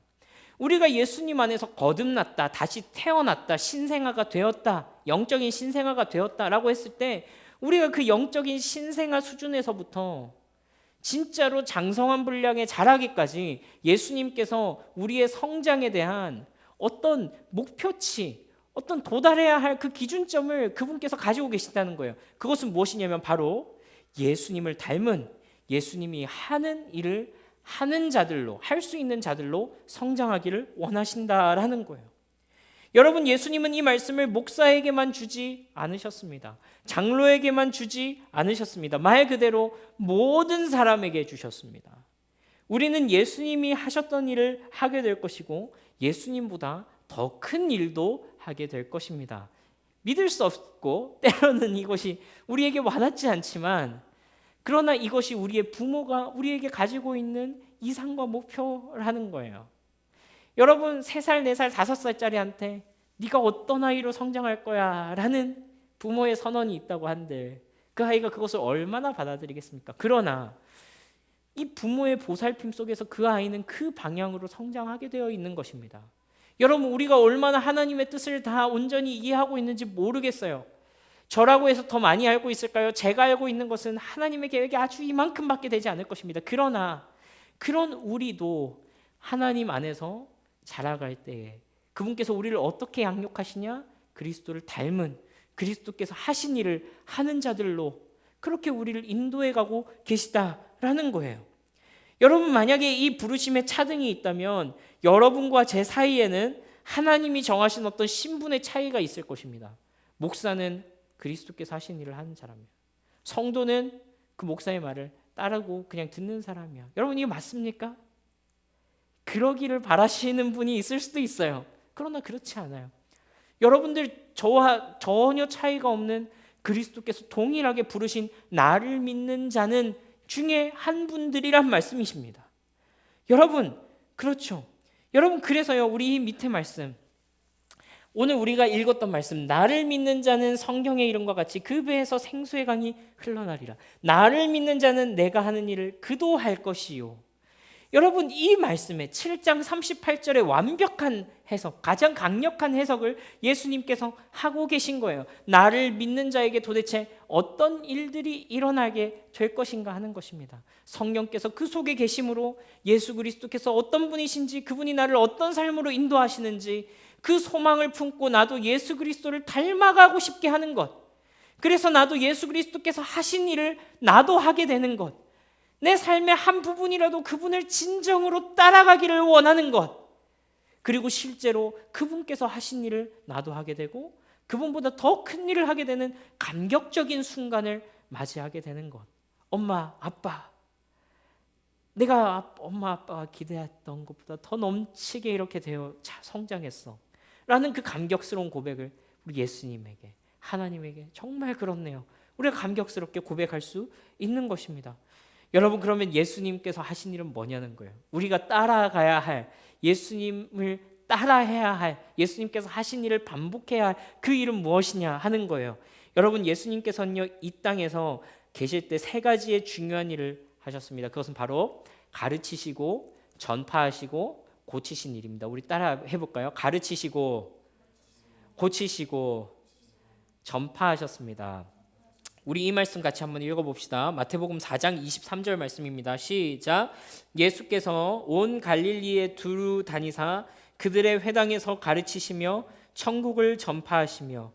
우리가 예수님 안에서 거듭났다, 다시 태어났다, 신생아가 되었다, 영적인 신생아가 되었다라고 했을 때 우리가 그 영적인 신생아 수준에서부터 진짜로 장성한 분량에 자라기까지 예수님께서 우리의 성장에 대한 어떤 목표치, 어떤 도달해야 할 그 기준점을 그분께서 가지고 계신다는 거예요. 그것은 무엇이냐면 바로 예수님을 닮은, 예수님이 하는 일을 하는 자들로, 할 수 있는 자들로 성장하기를 원하신다라는 거예요. 여러분, 예수님은 이 말씀을 목사에게만 주지 않으셨습니다. 장로에게만 주지 않으셨습니다. 말 그대로 모든 사람에게 주셨습니다. 우리는 예수님이 하셨던 일을 하게 될 것이고 예수님보다 더 큰 일도 하게 될 것입니다. 믿을 수 없고 때로는 이것이 우리에게 와닿지 않지만, 그러나 이것이 우리의 부모가 우리에게 가지고 있는 이상과 목표라는 거예요. 여러분, 3살, 4살, 5살짜리한테 네가 어떤 아이로 성장할 거야 라는 부모의 선언이 있다고 한들 그 아이가 그것을 얼마나 받아들이겠습니까? 그러나 이 부모의 보살핌 속에서 그 아이는 그 방향으로 성장하게 되어 있는 것입니다. 여러분, 우리가 얼마나 하나님의 뜻을 다 온전히 이해하고 있는지 모르겠어요. 저라고 해서 더 많이 알고 있을까요? 제가 알고 있는 것은 하나님의 계획이 아주 이만큼밖에 되지 않을 것입니다. 그러나 그런 우리도 하나님 안에서 자라갈 때에 그분께서 우리를 어떻게 양육하시냐? 그리스도를 닮은, 그리스도께서 하신 일을 하는 자들로 그렇게 우리를 인도해 가고 계시다라는 거예요. 여러분, 만약에 이 부르심에 차등이 있다면 여러분과 제 사이에는 하나님이 정하신 어떤 신분의 차이가 있을 것입니다. 목사는 그리스도께서 하신 일을 하는 사람이에요. 성도는 그 목사의 말을 따르고 그냥 듣는 사람이야. 여러분, 이게 맞습니까? 그러기를 바라시는 분이 있을 수도 있어요. 그러나 그렇지 않아요. 여러분들 저와 전혀 차이가 없는 그리스도께서 동일하게 부르신 나를 믿는 자는 중에 한 분들이란 말씀이십니다. 여러분, 그렇죠. 여러분, 그래서요, 우리 밑에 말씀, 오늘 우리가 읽었던 말씀, 나를 믿는 자는 성경의 이름과 같이 그 배에서 생수의 강이 흘러나리라. 나를 믿는 자는 내가 하는 일을 그도 할 것이요. 여러분, 이 말씀에 7장 38절의 완벽한 해석, 가장 강력한 해석을 예수님께서 하고 계신 거예요. 나를 믿는 자에게 도대체 어떤 일들이 일어나게 될 것인가 하는 것입니다. 성령께서 그 속에 계심으로 예수 그리스도께서 어떤 분이신지, 그분이 나를 어떤 삶으로 인도하시는지 그 소망을 품고 나도 예수 그리스도를 닮아가고 싶게 하는 것, 그래서 나도 예수 그리스도께서 하신 일을 나도 하게 되는 것, 내 삶의 한 부분이라도 그분을 진정으로 따라가기를 원하는 것, 그리고 실제로 그분께서 하신 일을 나도 하게 되고 그분보다 더 큰 일을 하게 되는 감격적인 순간을 맞이하게 되는 것. 엄마, 아빠, 내가 엄마, 아빠가 기대했던 것보다 더 넘치게 이렇게 되어 성장했어 라는 그 감격스러운 고백을 우리 예수님에게, 하나님에게 정말 그렇네요, 우리가 감격스럽게 고백할 수 있는 것입니다. 여러분, 그러면 예수님께서 하신 일은 뭐냐는 거예요. 우리가 따라가야 할, 예수님을 따라해야 할, 예수님께서 하신 일을 반복해야 할 그 일은 무엇이냐 하는 거예요. 여러분, 예수님께서는요, 이 땅에서 계실 때 3가지의 중요한 일을 하셨습니다. 그것은 바로 가르치시고 전파하시고 고치신 일입니다. 우리 따라 해볼까요? 가르치시고 고치시고 전파하셨습니다. 우리 이 말씀 같이 한번 읽어봅시다. 마태복음 4장 23절 말씀입니다. 시작. 예수께서 온 갈릴리에 두루 다니사 그들의 회당에서 가르치시며 천국을 전파하시며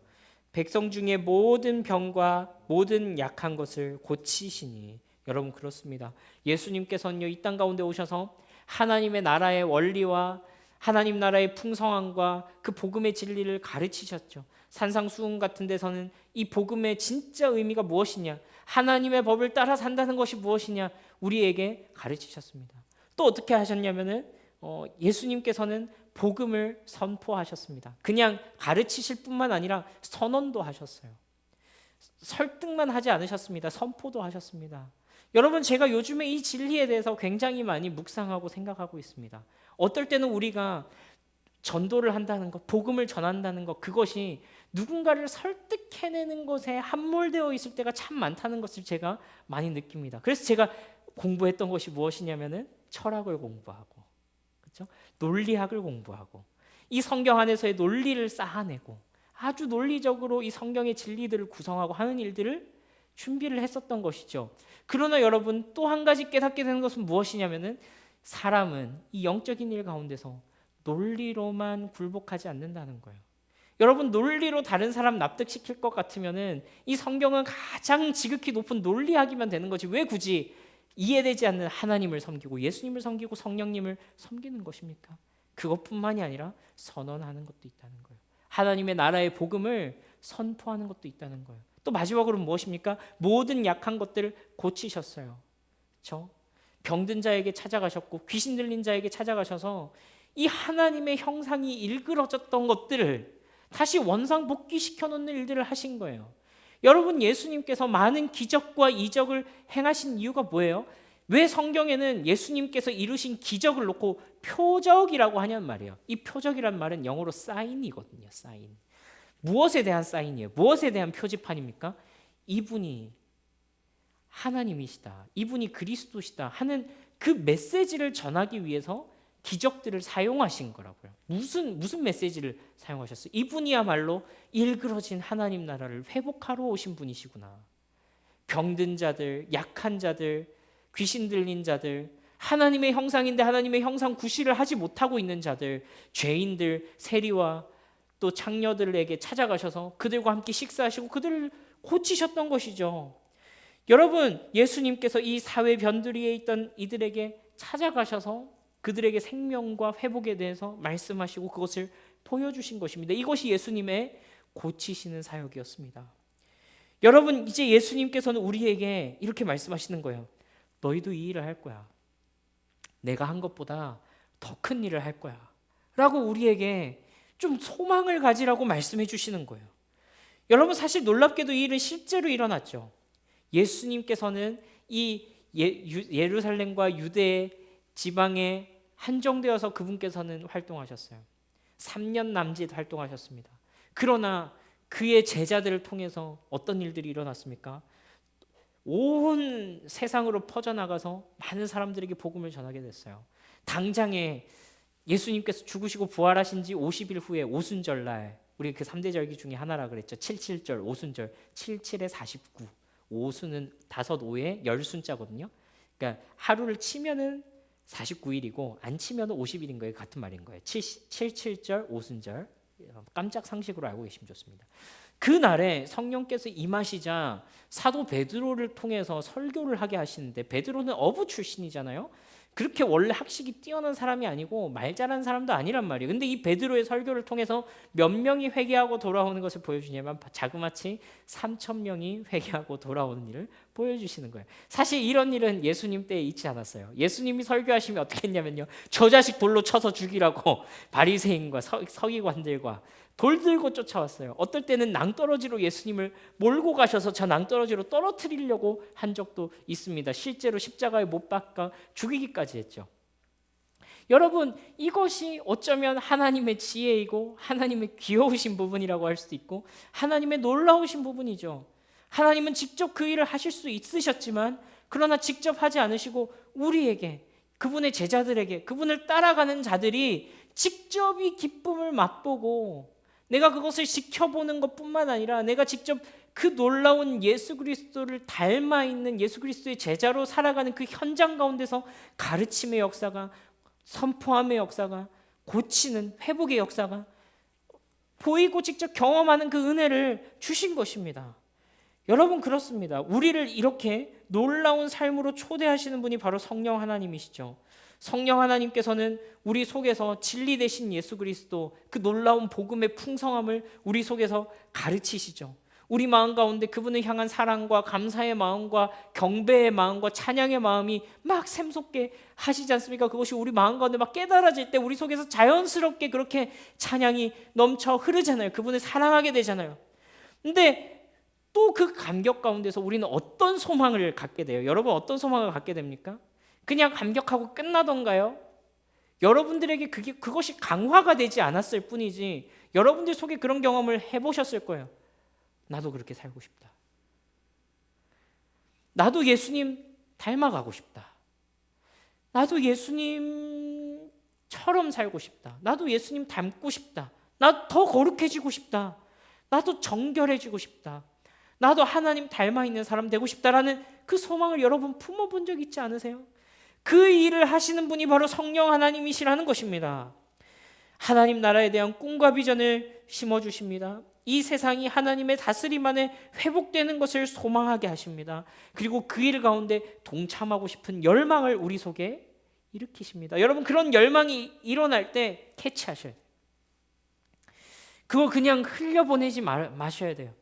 백성 중에 모든 병과 모든 약한 것을 고치시니. 여러분, 그렇습니다. 예수님께서는요, 이 땅 가운데 오셔서 하나님의 나라의 원리와 하나님 나라의 풍성함과 그 복음의 진리를 가르치셨죠. 산상수훈 같은 데서는 이 복음의 진짜 의미가 무엇이냐, 하나님의 법을 따라 산다는 것이 무엇이냐 우리에게 가르치셨습니다. 또 어떻게 하셨냐면은 예수님께서는 복음을 선포하셨습니다. 그냥 가르치실 뿐만 아니라 선언도 하셨어요. 설득만 하지 않으셨습니다. 선포도 하셨습니다. 여러분, 제가 요즘에 이 진리에 대해서 굉장히 많이 묵상하고 생각하고 있습니다. 어떨 때는 우리가 전도를 한다는 것, 복음을 전한다는 것, 그것이 누군가를 설득해내는 것에 함몰되어 있을 때가 참 많다는 것을 제가 많이 느낍니다. 그래서 제가 공부했던 것이 무엇이냐면은 철학을 공부하고, 그렇죠? 논리학을 공부하고, 이 성경 안에서의 논리를 쌓아내고, 아주 논리적으로 이 성경의 진리들을 구성하고 하는 일들을 준비를 했었던 것이죠. 그러나 여러분 또 한 가지 깨닫게 되는 것은 무엇이냐면은 사람은 이 영적인 일 가운데서 논리로만 굴복하지 않는다는 거예요. 여러분 논리로 다른 사람 납득시킬 것 같으면은 이 성경은 가장 지극히 높은 논리학이면 되는 거지 왜 굳이 이해되지 않는 하나님을 섬기고 예수님을 섬기고 성령님을 섬기는 것입니까? 그것뿐만이 아니라 선언하는 것도 있다는 거예요. 하나님의 나라의 복음을 선포하는 것도 있다는 거예요. 또 마지막으로 무엇입니까? 모든 약한 것들을 고치셨어요. 그렇죠? 병든 자에게 찾아가셨고 귀신 들린 자에게 찾아가셔서 이 하나님의 형상이 일그러졌던 것들을 다시 원상 복귀시켜 놓는 일들을 하신 거예요. 여러분 예수님께서 많은 기적과 이적을 행하신 이유가 뭐예요? 왜 성경에는 예수님께서 이루신 기적을 놓고 표적이라고 하냐는 말이에요. 이 표적이란 말은 영어로 사인이거든요. 사인. 무엇에 대한 사인이에요? 무엇에 대한 표지판입니까? 이분이 하나님이시다. 이분이 그리스도시다 하는 그 메시지를 전하기 위해서 기적들을 사용하신 거라고요. 무슨 메시지를 사용하셨어요? 이분이야말로 일그러진 하나님 나라를 회복하러 오신 분이시구나. 병든 자들, 약한 자들, 귀신 들린 자들, 하나님의 형상인데 하나님의 형상 구실을 하지 못하고 있는 자들, 죄인들, 세리와 또 창녀들에게 찾아가셔서 그들과 함께 식사하시고 그들을 고치셨던 것이죠. 여러분 예수님께서 이 사회 변두리에 있던 이들에게 찾아가셔서 그들에게 생명과 회복에 대해서 말씀하시고 그것을 보여주신 것입니다. 이것이 예수님의 고치시는 사역이었습니다. 여러분 이제 예수님께서는 우리에게 이렇게 말씀하시는 거예요. 너희도 이 일을 할 거야. 내가 한 것보다 더 큰 일을 할 거야 라고 우리에게 좀 소망을 가지라고 말씀해 주시는 거예요. 여러분 사실 놀랍게도 이 일은 실제로 일어났죠. 예수님께서는 이 예루살렘과 유대 지방에 한정되어서 그분께서는 활동하셨어요. 3년 남짓 활동하셨습니다. 그러나 그의 제자들을 통해서 어떤 일들이 일어났습니까? 온 세상으로 퍼져나가서 많은 사람들에게 복음을 전하게 됐어요. 당장에 예수님께서 죽으시고 부활하신 지 50일 후에 오순절날, 우리 그 3대 절기 중에 하나라 그랬죠. 77절 오순절, 77에 49. 오수는 5, 5에 10순자거든요. 그러니까 하루를 치면은 49일이고 안 치면은 50일인 거예요. 같은 말인 거예요. 77절 오순절. 깜짝 상식으로 알고 계시면 좋습니다. 그날에 성령께서 임하시자 사도 베드로를 통해서 설교를 하게 하시는데 베드로는 어부 출신이잖아요. 그렇게 원래 학식이 뛰어난 사람이 아니고 말 잘하는 사람도 아니란 말이에요. 근데 이 베드로의 설교를 통해서 몇 명이 회개하고 돌아오는 것을 보여주냐면 자그마치 3,000명이 회개하고 돌아오는 일을 보여주시는 거예요. 사실 이런 일은 예수님 때에 있지 않았어요. 예수님이 설교하시면 어떻게 했냐면요. 저 자식 돌로 쳐서 죽이라고 바리새인과 서기관들과 돌 들고 쫓아왔어요. 어떨 때는 낭떠러지로 예수님을 몰고 가셔서 저 낭떠러지로 떨어뜨리려고 한 적도 있습니다. 실제로 십자가에 못 박아 죽이기까지 했죠. 여러분 이것이 어쩌면 하나님의 지혜이고 하나님의 귀여우신 부분이라고 할 수도 있고 하나님의 놀라우신 부분이죠. 하나님은 직접 그 일을 하실 수 있으셨지만 그러나 직접 하지 않으시고 우리에게 그분의 제자들에게 그분을 따라가는 자들이 직접 이 기쁨을 맛보고 내가 그것을 지켜보는 것뿐만 아니라 내가 직접 그 놀라운 예수 그리스도를 닮아 있는 예수 그리스도의 제자로 살아가는 그 현장 가운데서 가르침의 역사가 선포함의 역사가 고치는 회복의 역사가 보이고 직접 경험하는 그 은혜를 주신 것입니다. 여러분 그렇습니다. 우리를 이렇게 놀라운 삶으로 초대하시는 분이 바로 성령 하나님이시죠. 성령 하나님께서는 우리 속에서 진리 되신 예수 그리스도 그 놀라운 복음의 풍성함을 우리 속에서 가르치시죠. 우리 마음 가운데 그분을 향한 사랑과 감사의 마음과 경배의 마음과 찬양의 마음이 막 샘솟게 하시지 않습니까? 그것이 우리 마음 가운데 막 깨달아질 때 우리 속에서 자연스럽게 그렇게 찬양이 넘쳐 흐르잖아요. 그분을 사랑하게 되잖아요. 근데 또 그 감격 가운데서 우리는 어떤 소망을 갖게 돼요? 여러분 어떤 소망을 갖게 됩니까? 그냥 감격하고 끝나던가요? 여러분들에게 그것이 강화가 되지 않았을 뿐이지 여러분들 속에 그런 경험을 해보셨을 거예요. 나도 그렇게 살고 싶다. 나도 예수님 닮아가고 싶다. 나도 예수님처럼 살고 싶다. 나도 예수님 닮고 싶다. 나도 더 거룩해지고 싶다. 나도 정결해지고 싶다. 나도 하나님 닮아 있는 사람 되고 싶다라는 그 소망을 여러분 품어본 적 있지 않으세요? 그 일을 하시는 분이 바로 성령 하나님이시라는 것입니다. 하나님 나라에 대한 꿈과 비전을 심어주십니다. 이 세상이 하나님의 다스림 안에 회복되는 것을 소망하게 하십니다. 그리고 그 일 가운데 동참하고 싶은 열망을 우리 속에 일으키십니다. 여러분, 그런 열망이 일어날 때 캐치하셔야 돼요. 그거 그냥 흘려보내지 마셔야 돼요.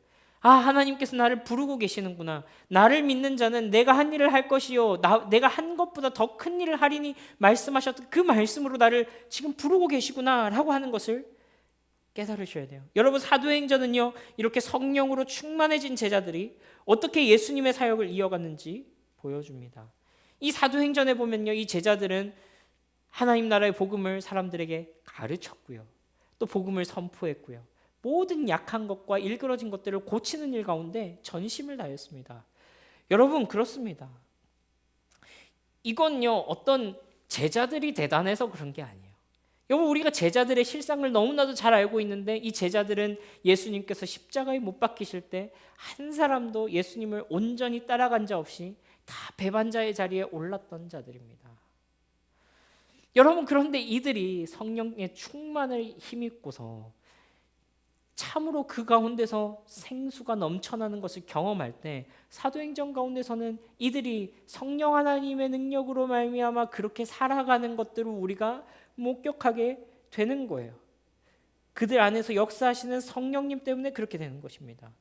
아, 하나님께서 나를 부르고 계시는구나. 나를 믿는 자는 내가 한 일을 할 것이요, 내가 한 것보다 더 큰 일을 하리니 말씀하셨던 그 말씀으로 나를 지금 부르고 계시구나 라고 하는 것을 깨달으셔야 돼요. 여러분, 사도행전은요, 이렇게 성령으로 충만해진 제자들이 어떻게 예수님의 사역을 이어갔는지 보여줍니다. 이 사도행전에 보면요, 이 제자들은 하나님 나라의 복음을 사람들에게 가르쳤고요, 또 복음을 선포했고요, 모든 약한 것과 일그러진 것들을 고치는 일 가운데 전심을 다했습니다. 여러분, 그렇습니다. 이건요, 어떤 제자들이 대단해서 그런 게 아니에요. 여러분, 우리가 제자들의 실상을 너무나도 잘 알고 있는데, 이 제자들은 예수님께서 십자가에 못 박히실 때 한 사람도 예수님을 온전히 따라간 자 없이 다 배반자의 자리에 올랐던 자들입니다. 여러분, 그런데 이들이 성령의 충만을 힘입고서 참으로 그 가운데서 생수가 넘쳐나는 것을 경험할 때, 사도행전 가운데서는 이들이 성령 하나님의 능력으로 말미암아 그렇게 살아가는 것들을 우리가 목격하게 되는 거예요. 그들 안에서 역사하시는 성령님 때문에 그렇게 되는 것입니다.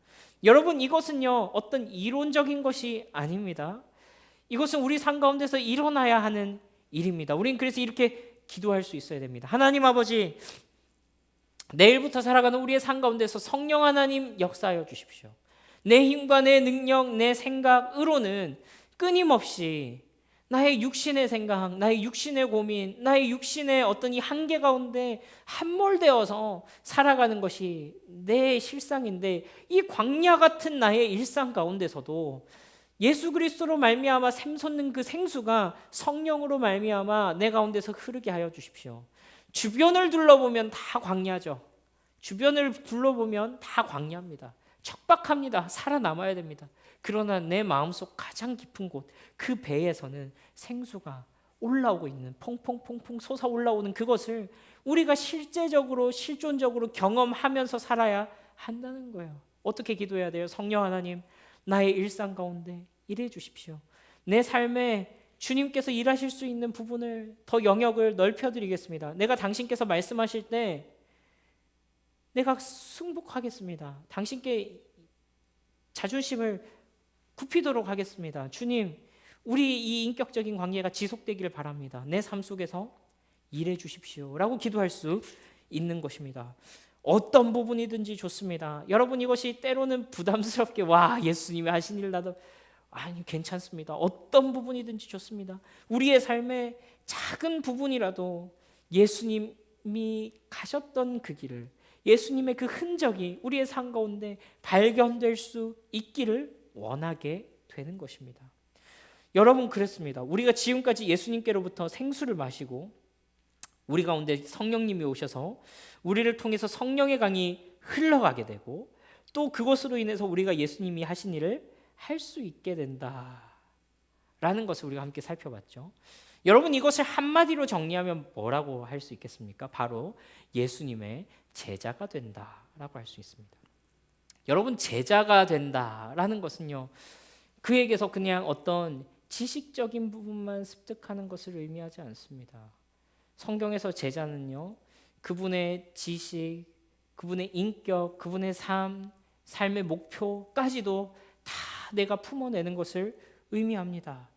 여러분, 이것은요, 어떤 이론적인 것이 아닙니다. 이것은 우리 삶 가운데서 일어나야 하는 일입니다. 우리는 그래서 이렇게 기도할 수 있어야 됩니다. 하나님 아버지, 내일부터 살아가는 우리의 삶 가운데서 성령 하나님 역사하여 주십시오. 내 힘과 내 능력, 내 생각으로는 끊임없이 나의 육신의 생각, 나의 육신의 고민, 나의 육신의 어떤 이 한계 가운데 함몰되어서 살아가는 것이 내 실상인데, 이 광야 같은 나의 일상 가운데서도 예수 그리스도로 말미암아 샘솟는 그 생수가 성령으로 말미암아 내 가운데서 흐르게 하여 주십시오. 주변을 둘러보면 다 광야죠. 주변을 둘러보면 다 광야입니다. 척박합니다. 살아남아야 됩니다. 그러나 내 마음속 가장 깊은 곳, 그 배에서는 생수가 올라오고 있는, 퐁퐁퐁퐁 솟아 올라오는 그것을 우리가 실제적으로 실존적으로 경험하면서 살아야 한다는 거예요. 어떻게 기도해야 돼요? 성령 하나님, 나의 일상 가운데 일해 주십시오. 내 삶에 주님께서 일하실 수 있는 부분을 더 영역을 넓혀드리겠습니다. 내가 당신께서 말씀하실 때 내가 승복하겠습니다. 당신께 자존심을 굽히도록 하겠습니다. 주님, 우리 이 인격적인 관계가 지속되기를 바랍니다. 내 삶 속에서 일해 주십시오 라고 기도할 수 있는 것입니다. 어떤 부분이든지 좋습니다. 여러분, 이것이 때로는 부담스럽게 예수님이 하신 일 나도 아니 괜찮습니다. 어떤 부분이든지 좋습니다. 우리의 삶의 작은 부분이라도 예수님이 가셨던 그 길을, 예수님의 그 흔적이 우리의 삶 가운데 발견될 수 있기를 원하게 되는 것입니다. 여러분, 그랬습니다. 우리가 지금까지 예수님께로부터 생수를 마시고 우리 가운데 성령님이 오셔서 우리를 통해서 성령의 강이 흘러가게 되고, 또 그것으로 인해서 우리가 예수님이 하신 일을 할 수 있게 된다라는 것을 우리가 함께 살펴봤죠. 여러분, 이것을 한마디로 정리하면 뭐라고 할 수 있겠습니까? 바로 예수님의 제자가 된다라고 할 수 있습니다. 여러분, 제자가 된다라는 것은요, 그에게서 그냥 어떤 지식적인 부분만 습득하는 것을 의미하지 않습니다. 성경에서 제자는요, 그분의 지식, 그분의 인격, 그분의 삶의 목표까지도 다 내가 품어내는 것을 의미합니다.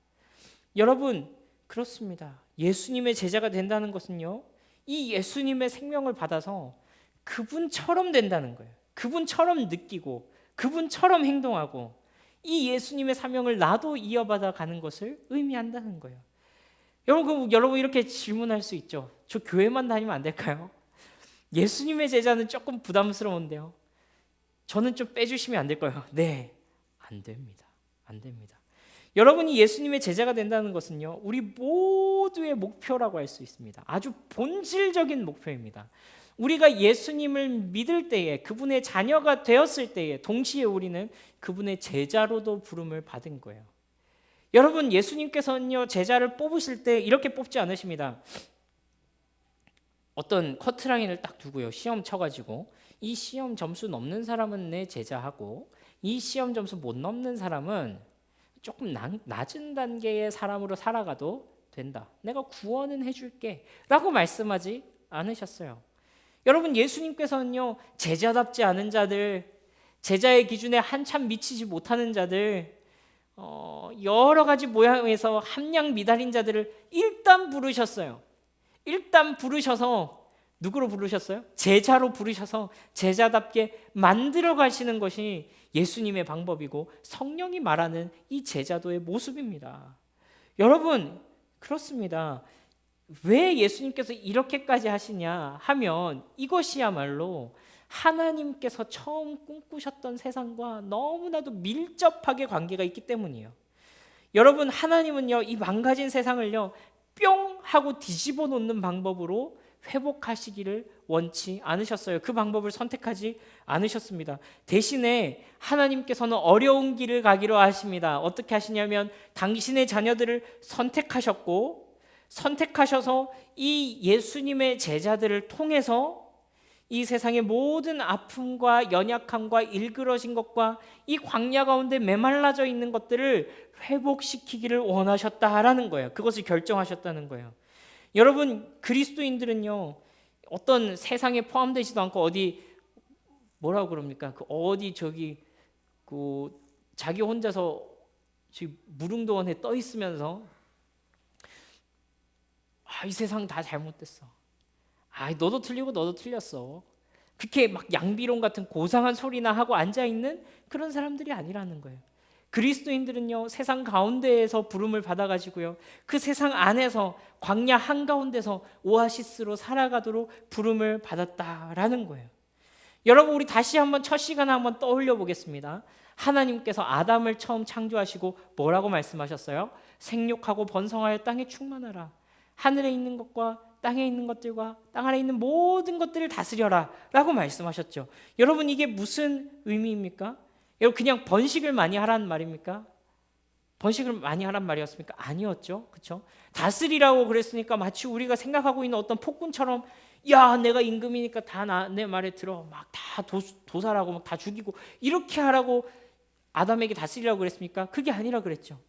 여러분, 그렇습니다. 예수님의 제자가 된다는 것은요, 이 예수님의 생명을 받아서 그분처럼 된다는 거예요. 그분처럼 느끼고 그분처럼 행동하고 이 예수님의 사명을 나도 이어받아 가는 것을 의미한다는 거예요. 여러분 이렇게 질문할 수 있죠. 저 교회만 다니면 안 될까요? 예수님의 제자는 조금 부담스러운데요. 저는 좀 빼주시면 안 될까요? 네, 안 됩니다. 안 됩니다. 여러분이 예수님의 제자가 된다는 것은요, 우리 모두의 목표라고 할 수 있습니다. 아주 본질적인 목표입니다. 우리가 예수님을 믿을 때에, 그분의 자녀가 되었을 때에 동시에 우리는 그분의 제자로도 부름을 받은 거예요. 여러분, 예수님께서는요, 제자를 뽑으실 때 이렇게 뽑지 않으십니다. 어떤 커트라인을 딱 두고요, 시험 쳐가지고 이 시험 점수 넘는 사람은 내 제자하고 이 시험 점수 못 넘는 사람은 조금 낮은 단계의 사람으로 살아가도 된다, 내가 구원은 해줄게 라고 말씀하지 않으셨어요. 여러분, 예수님께서는요, 제자답지 않은 자들, 제자의 기준에 한참 미치지 못하는 자들, 여러 가지 모양에서 함량 미달인 자들을 일단 부르셨어요. 일단 부르셔서 누구로 부르셨어요? 제자로 부르셔서 제자답게 만들어 가시는 것이 예수님의 방법이고 성령이 말하는 이 제자도의 모습입니다. 여러분, 그렇습니다. 왜 예수님께서 이렇게까지 하시냐 하면 이것이야말로 하나님께서 처음 꿈꾸셨던 세상과 너무나도 밀접하게 관계가 있기 때문이에요. 여러분, 하나님은요, 이 망가진 세상을요, 뿅 하고 뒤집어 놓는 방법으로 회복하시기를 원치 않으셨어요. 그 방법을 선택하지 않으셨습니다. 대신에 하나님께서는 어려운 길을 가기로 하십니다. 어떻게 하시냐면 당신의 자녀들을 선택하셔서 이 예수님의 제자들을 통해서 이 세상의 모든 아픔과 연약함과 일그러진 것과 이 광야 가운데 메말라져 있는 것들을 회복시키기를 원하셨다라는 거예요. 그것을 결정하셨다는 거예요. 여러분, 그리스도인들은요, 어떤 세상에 포함되지도 않고 어디 뭐라고 그럽니까? 자기 혼자서 무릉도원에 떠 있으면서 이 세상 다 잘못됐어. 너도 틀리고 너도 틀렸어. 그렇게 막 양비론 같은 고상한 소리나 하고 앉아 있는 그런 사람들이 아니라는 거예요. 그리스도인들은요, 세상 가운데에서 부름을 받아가지고요, 그 세상 안에서 광야 한가운데서 오아시스로 살아가도록 부름을 받았다라는 거예요. 여러분, 우리 다시 한번 첫 시간에 한번 떠올려 보겠습니다. 하나님께서 아담을 처음 창조하시고 뭐라고 말씀하셨어요? 생육하고 번성하여 땅에 충만하라. 하늘에 있는 것과 땅에 있는 것들과 땅 아래 있는 모든 것들을 다스려라 라고 말씀하셨죠. 여러분, 이게 무슨 의미입니까? 여러분, 그냥 번식을 많이 하라는 말입니까? 번식을 많이 하란 말이었습니까? 아니었죠. 그렇죠? 다스리라고 그랬으니까 마치 우리가 생각하고 있는 어떤 폭군처럼, 야, 내가 임금이니까 다 내 말에 들어, 막 다 도살하고 막 다 죽이고 이렇게 하라고 아담에게 다스리라고 그랬습니까? 그게 아니라 그랬죠.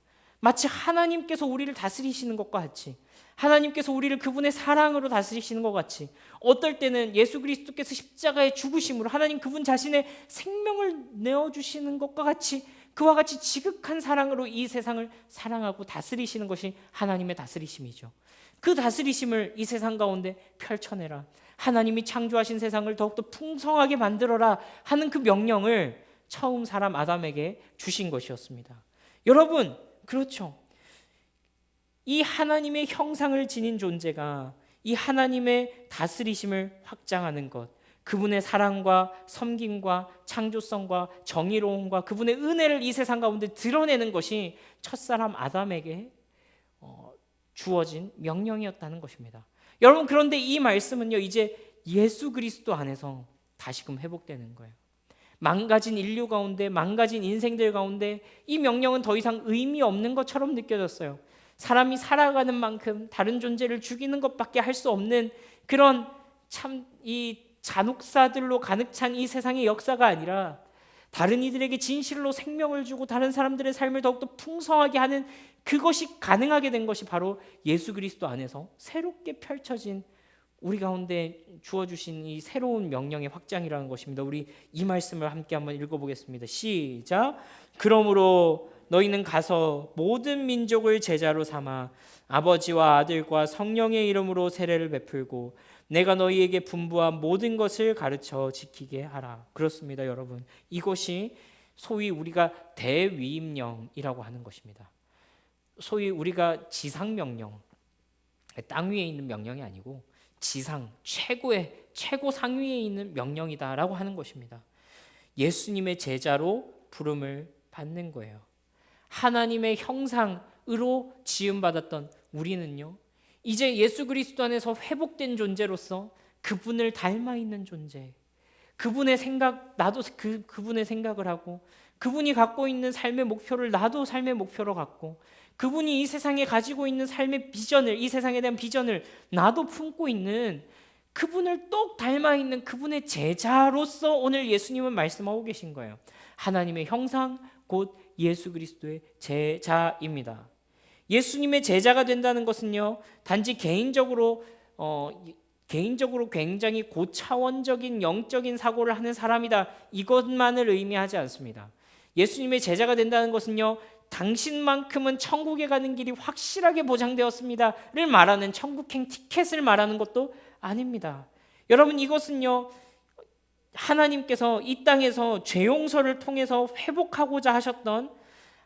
마치 하나님께서 우리를 다스리시는 것과 같이, 하나님께서 우리를 그분의 사랑으로 다스리시는 것 같이, 어떨 때는 예수 그리스도께서 십자가에 죽으심으로 하나님 그분 자신의 생명을 내어주시는 것과 같이, 그와 같이 지극한 사랑으로 이 세상을 사랑하고 다스리시는 것이 하나님의 다스리심이죠. 그 다스리심을 이 세상 가운데 펼쳐내라, 하나님이 창조하신 세상을 더욱더 풍성하게 만들어라 하는 그 명령을 처음 사람 아담에게 주신 것이었습니다. 여러분, 그렇죠. 이 하나님의 형상을 지닌 존재가 이 하나님의 다스리심을 확장하는 것, 그분의 사랑과 섬김과 창조성과 정의로움과 그분의 은혜를 이 세상 가운데 드러내는 것이 첫사람 아담에게 주어진 명령이었다는 것입니다. 여러분, 그런데 이 말씀은요, 이제 예수 그리스도 안에서 다시금 회복되는 거예요. 망가진 인류 가운데, 망가진 인생들 가운데 이 명령은 더 이상 의미 없는 것처럼 느껴졌어요. 사람이 살아가는 만큼 다른 존재를 죽이는 것밖에 할 수 없는 그런 참 이 잔혹사들로 가득 찬 이 세상의 역사가 아니라, 다른 이들에게 진실로 생명을 주고 다른 사람들의 삶을 더욱더 풍성하게 하는 그것이 가능하게 된 것이 바로 예수 그리스도 안에서 새롭게 펼쳐진, 우리 가운데 주어주신 이 새로운 명령의 확장이라는 것입니다. 우리 이 말씀을 함께 한번 읽어보겠습니다. 시작. 그러므로 너희는 가서 모든 민족을 제자로 삼아 아버지와 아들과 성령의 이름으로 세례를 베풀고 내가 너희에게 분부한 모든 것을 가르쳐 지키게 하라. 그렇습니다, 여러분. 이것이 소위 우리가 대위임령이라고 하는 것입니다. 소위 우리가 지상명령, 땅 위에 있는 명령이 아니고 지상, 최고 상위에 있는 명령이다라고 하는 것입니다. 예수님의 제자로 부름을 받는 거예요. 하나님의 형상으로 지음받았던 우리는요, 이제 예수 그리스도 안에서 회복된 존재로서 그분을 닮아 있는 존재, 그분의 생각, 나도 그분의 생각을 하고, 그분이 갖고 있는 삶의 목표를 나도 삶의 목표로 갖고, 그분이 이 세상에 가지고 있는 삶의 비전을, 이 세상에 대한 비전을 나도 품고 있는, 그분을 똑 닮아 있는 그분의 제자로서 오늘 예수님은 말씀하고 계신 거예요. 하나님의 형상, 곧 예수 그리스도의 제자입니다. 예수님의 제자가 된다는 것은요, 단지 개인적으로 굉장히 고차원적인 영적인 사고를 하는 사람이다, 이것만을 의미하지 않습니다. 예수님의 제자가 된다는 것은요, 당신만큼은 천국에 가는 길이 확실하게 보장되었습니다를 말하는 천국행 티켓을 말하는 것도 아닙니다. 여러분, 이것은요, 하나님께서 이 땅에서 죄 용서를 통해서 회복하고자 하셨던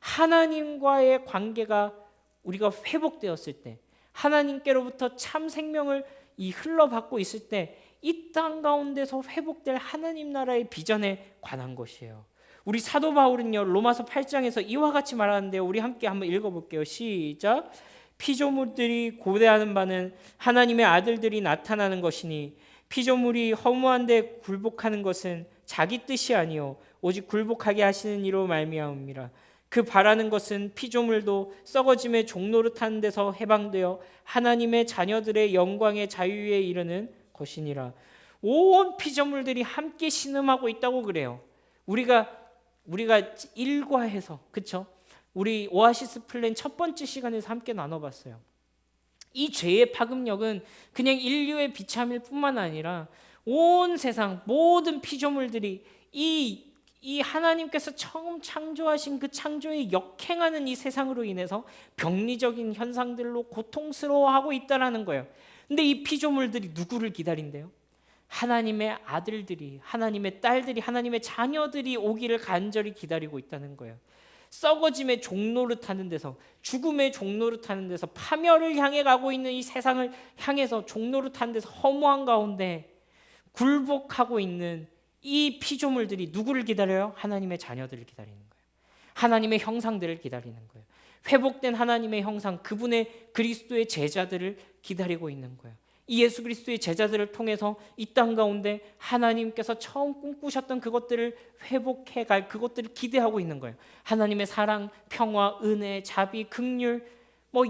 하나님과의 관계가 우리가 회복되었을 때, 하나님께로부터 참 생명을 흘러받고 있을 때 이 땅 가운데서 회복될 하나님 나라의 비전에 관한 것이에요. 우리 사도 바울은요, 로마서 8장에서 이와 같이 말하는데요, 우리 함께 한번 읽어볼게요. 시작. 피조물들이 고대하는 바는 하나님의 아들들이 나타나는 것이니 피조물이 허무한 데 굴복하는 것은 자기 뜻이 아니요 오직 굴복하게 하시는 이로 말미암음이라. 그 바라는 것은 피조물도 썩어짐의 종노릇하는 데서 해방되어 하나님의 자녀들의 영광의 자유에 이르는 것이니라. 온 피조물들이 함께 신음하고 있다고 그래요. 우리가 일과해서, 그렇죠? 우리 오아시스 플랜 첫 번째 시간에서 함께 나눠봤어요. 이 죄의 파급력은 그냥 인류의 비참일 뿐만 아니라 온 세상 모든 피조물들이 이 하나님께서 처음 창조하신 그 창조에 역행하는 이 세상으로 인해서 병리적인 현상들로 고통스러워하고 있다라는 거예요. 근데 이 피조물들이 누구를 기다린대요? 하나님의 아들들이, 하나님의 딸들이, 하나님의 자녀들이 오기를 간절히 기다리고 있다는 거예요. 썩어짐의 종노릇하는 데서, 죽음의 종노릇하는 데서, 파멸을 향해 가고 있는 이 세상을 향해서 종노릇하는 데서 허무한 가운데 굴복하고 있는 이 피조물들이 누구를 기다려요? 하나님의 자녀들을 기다리는 거예요. 하나님의 형상들을 기다리는 거예요. 회복된 하나님의 형상, 그분의 그리스도의 제자들을 기다리고 있는 거예요. 이 예수 그리스도의 제자들을 통해서 이 땅 가운데 하나님께서 처음 꿈꾸셨던 그것들을 회복해 갈, 그것들을 기대하고 있는 거예요. 하나님의 사랑, 평화, 은혜, 자비, 긍휼,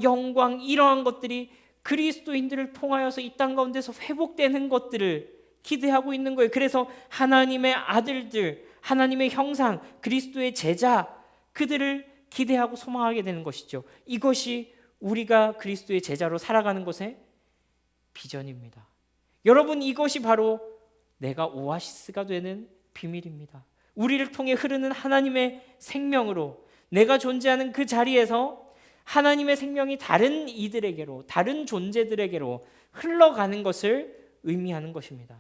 영광, 이러한 것들이 그리스도인들을 통하여서 이 땅 가운데서 회복되는 것들을 기대하고 있는 거예요. 그래서 하나님의 아들들, 하나님의 형상, 그리스도의 제자, 그들을 기대하고 소망하게 되는 것이죠. 이것이 우리가 그리스도의 제자로 살아가는 것의 비전입니다. 여러분, 이것이 바로 내가 오아시스가 되는 비밀입니다. 우리를 통해 흐르는 하나님의 생명으로 내가 존재하는 그 자리에서 하나님의 생명이 다른 이들에게로, 다른 존재들에게로 흘러가는 것을 의미하는 것입니다.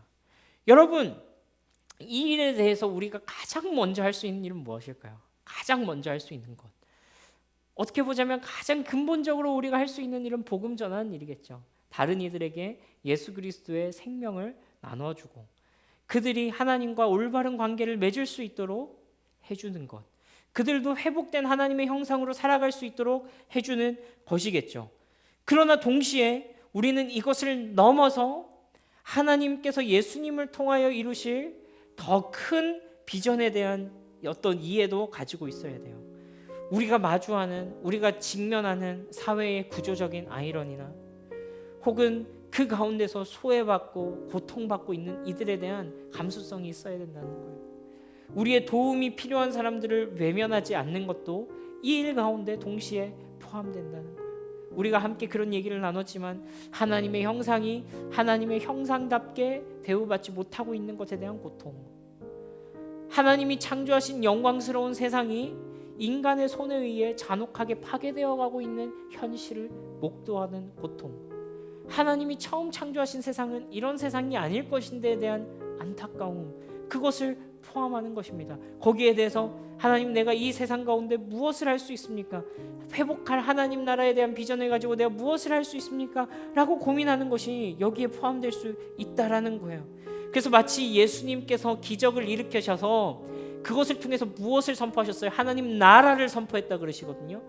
여러분, 이 일에 대해서 우리가 가장 먼저 할 수 있는 일은 무엇일까요? 가장 먼저 할 수 있는 것, 어떻게 보자면 가장 근본적으로 우리가 할 수 있는 일은 복음 전하는 일이겠죠. 다른 이들에게 예수 그리스도의 생명을 나눠주고 그들이 하나님과 올바른 관계를 맺을 수 있도록 해주는 것, 그들도 회복된 하나님의 형상으로 살아갈 수 있도록 해주는 것이겠죠. 그러나 동시에 우리는 이것을 넘어서 하나님께서 예수님을 통하여 이루실 더 큰 비전에 대한 어떤 이해도 가지고 있어야 돼요. 우리가 마주하는, 우리가 직면하는 사회의 구조적인 아이러니나 혹은 그 가운데서 소외받고 고통받고 있는 이들에 대한 감수성이 있어야 된다는 거예요. 우리의 도움이 필요한 사람들을 외면하지 않는 것도 이 일 가운데 동시에 포함된다는 거예요. 우리가 함께 그런 얘기를 나눴지만 하나님의 형상이 하나님의 형상답게 대우받지 못하고 있는 것에 대한 고통, 하나님이 창조하신 영광스러운 세상이 인간의 손에 의해 잔혹하게 파괴되어 가고 있는 현실을 목도하는 고통, 하나님이 처음 창조하신 세상은 이런 세상이 아닐 것인데에 대한 안타까움, 그것을 포함하는 것입니다. 거기에 대해서 하나님, 내가 이 세상 가운데 무엇을 할 수 있습니까? 회복할 하나님 나라에 대한 비전을 가지고 내가 무엇을 할 수 있습니까? 라고 고민하는 것이 여기에 포함될 수 있다라는 거예요. 그래서 마치 예수님께서 기적을 일으키셔서 그것을 통해서 무엇을 선포하셨어요? 하나님 나라를 선포했다 그러시거든요.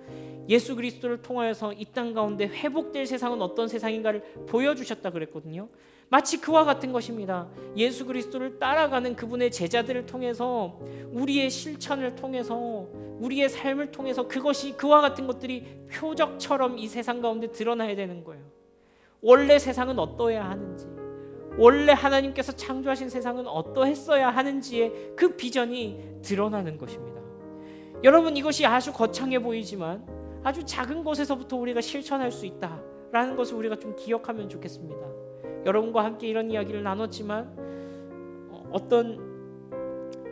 예수 그리스도를 통하여서 이 땅 가운데 회복될 세상은 어떤 세상인가를 보여주셨다 그랬거든요. 마치 그와 같은 것입니다. 예수 그리스도를 따라가는 그분의 제자들을 통해서, 우리의 실천을 통해서, 우리의 삶을 통해서 그것이, 그와 같은 것들이 표적처럼 이 세상 가운데 드러나야 되는 거예요. 원래 세상은 어떠해야 하는지, 원래 하나님께서 창조하신 세상은 어떠했어야 하는지의 그 비전이 드러나는 것입니다. 여러분, 이것이 아주 거창해 보이지만 아주 작은 것에서부터 우리가 실천할 수 있다라는 것을 우리가 좀 기억하면 좋겠습니다. 여러분과 함께 이런 이야기를 나눴지만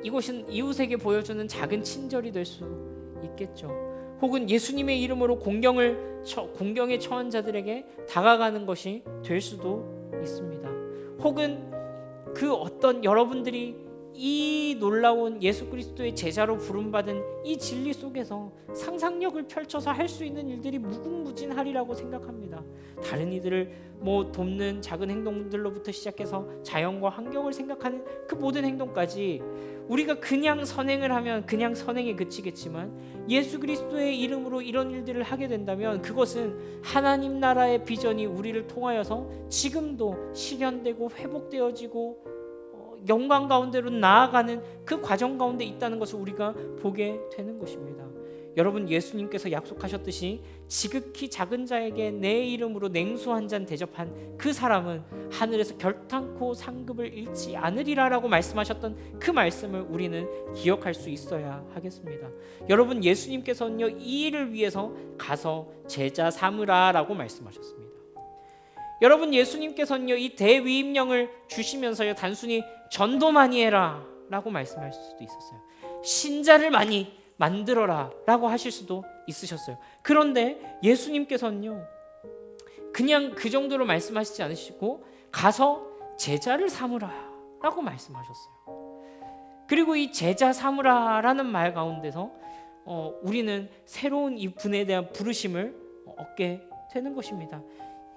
이곳은 이웃에게 보여주는 작은 친절이 될 수 있겠죠. 혹은 예수님의 이름으로 공경에 처한 자들에게 다가가는 것이 될 수도 있습니다. 혹은 그 어떤 여러분들이 이 놀라운 예수 그리스도의 제자로 부름받은 이 진리 속에서 상상력을 펼쳐서 할 수 있는 일들이 무궁무진하리라고 생각합니다. 다른 이들을 돕는 작은 행동들로부터 시작해서 자연과 환경을 생각하는 그 모든 행동까지, 우리가 그냥 선행을 하면 그냥 선행에 그치겠지만 예수 그리스도의 이름으로 이런 일들을 하게 된다면 그것은 하나님 나라의 비전이 우리를 통하여서 지금도 실현되고 회복되어지고 영광 가운데로 나아가는 그 과정 가운데 있다는 것을 우리가 보게 되는 것입니다. 여러분, 예수님께서 약속하셨듯이 지극히 작은 자에게 내 이름으로 냉수 한 잔 대접한 그 사람은 하늘에서 결탄코 상급을 잃지 않으리라라고 말씀하셨던 그 말씀을 우리는 기억할 수 있어야 하겠습니다. 여러분, 예수님께서는요, 이 일을 위해서 가서 제자 삼으라라고 말씀하셨습니다. 여러분, 예수님께서는요, 이 대위임령을 주시면서요, 단순히 전도 많이 해라 라고 말씀할 수도 있었어요. 신자를 많이 만들어라 라고 하실 수도 있으셨어요. 그런데 예수님께서는요, 그냥 그 정도로 말씀하시지 않으시고 가서 제자를 삼으라 라고 말씀하셨어요. 그리고 이 제자 삼으라 라는 말 가운데서 우리는 새로운 이 분에 대한 부르심을 얻게 되는 것입니다.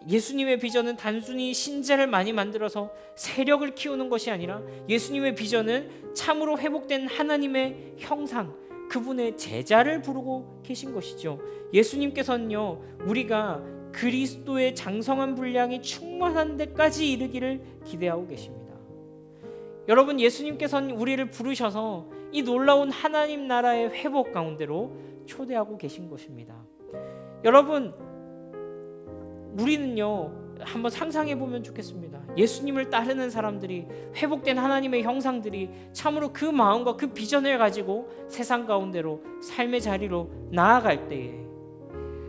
예수님의 비전은 단순히 신자를 많이 만들어서 세력을 키우는 것이 아니라, 예수님의 비전은 참으로 회복된 하나님의 형상, 그분의 제자를 부르고 계신 것이죠. 예수님께서는요, 우리가 그리스도의 장성한 분량이 충만한 데까지 이르기를 기대하고 계십니다. 여러분, 예수님께서는 우리를 부르셔서 이 놀라운 하나님 나라의 회복 가운데로 초대하고 계신 것입니다. 여러분, 우리는요, 한번 상상해 보면 좋겠습니다. 예수님을 따르는 사람들이, 회복된 하나님의 형상들이 참으로 그 마음과 그 비전을 가지고 세상 가운데로, 삶의 자리로 나아갈 때에,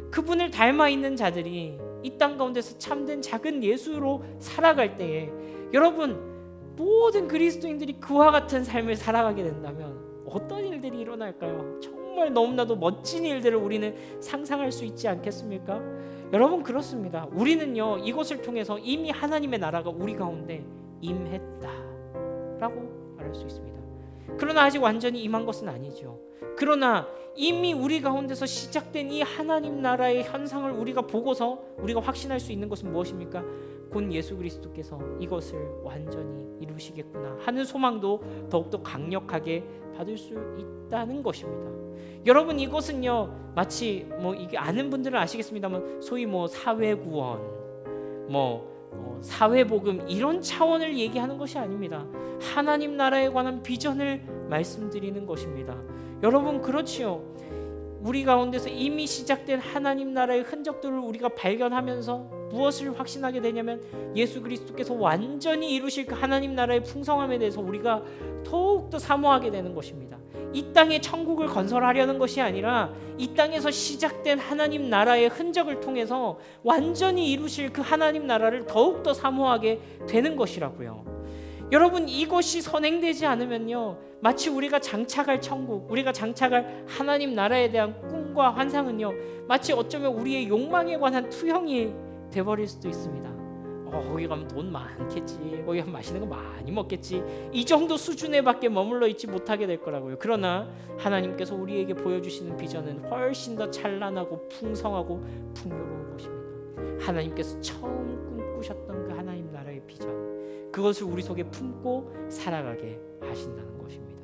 그분을 닮아 있는 자들이 이 땅 가운데서 참된 작은 예수로 살아갈 때에, 여러분, 모든 그리스도인들이 그와 같은 삶을 살아가게 된다면 어떤 일들이 일어날까요? 정말 너무나도 멋진 일들을 우리는 상상할 수 있지 않겠습니까? 여러분, 그렇습니다. 우리는요, 이것을 통해서 이미 하나님의 나라가 우리 가운데 임했다라고 말할 수 있습니다. 그러나 아직 완전히 임한 것은 아니죠. 그러나 이미 우리 가운데서 시작된 이 하나님 나라의 현상을 우리가 보고서 우리가 확신할 수 있는 것은 무엇입니까? 곧 예수 그리스도께서 이것을 완전히 이루시겠구나 하는 소망도 더욱더 강력하게 받을 수 있다는 것입니다. 여러분, 이것은요, 마치 이게 아는 분들은 아시겠습니다만 소위 사회구원, 사회복음 이런 차원을 얘기하는 것이 아닙니다. 하나님 나라에 관한 비전을 말씀드리는 것입니다. 여러분, 그렇지요. 우리 가운데서 이미 시작된 하나님 나라의 흔적들을 우리가 발견하면서 무엇을 확신하게 되냐면, 예수 그리스도께서 완전히 이루실 그 하나님 나라의 풍성함에 대해서 우리가 더욱더 사모하게 되는 것입니다. 이 땅에 천국을 건설하려는 것이 아니라 이 땅에서 시작된 하나님 나라의 흔적을 통해서 완전히 이루실 그 하나님 나라를 더욱더 사모하게 되는 것이라고요. 여러분, 이것이 선행되지 않으면요, 마치 우리가 장착할 천국, 우리가 장착할 하나님 나라에 대한 꿈과 환상은요, 마치 어쩌면 우리의 욕망에 관한 투영이 돼버릴 수도 있습니다. 거기 가면 돈 많겠지, 거기 가면 맛있는 거 많이 먹겠지, 이 정도 수준에 밖에 머물러 있지 못하게 될 거라고요. 그러나 하나님께서 우리에게 보여주시는 비전은 훨씬 더 찬란하고 풍성하고 풍요로운 것입니다. 하나님께서 처음 꿈꾸셨던 그 하나님 나라의 비전, 그것을 우리 속에 품고 살아가게 하신다는 것입니다.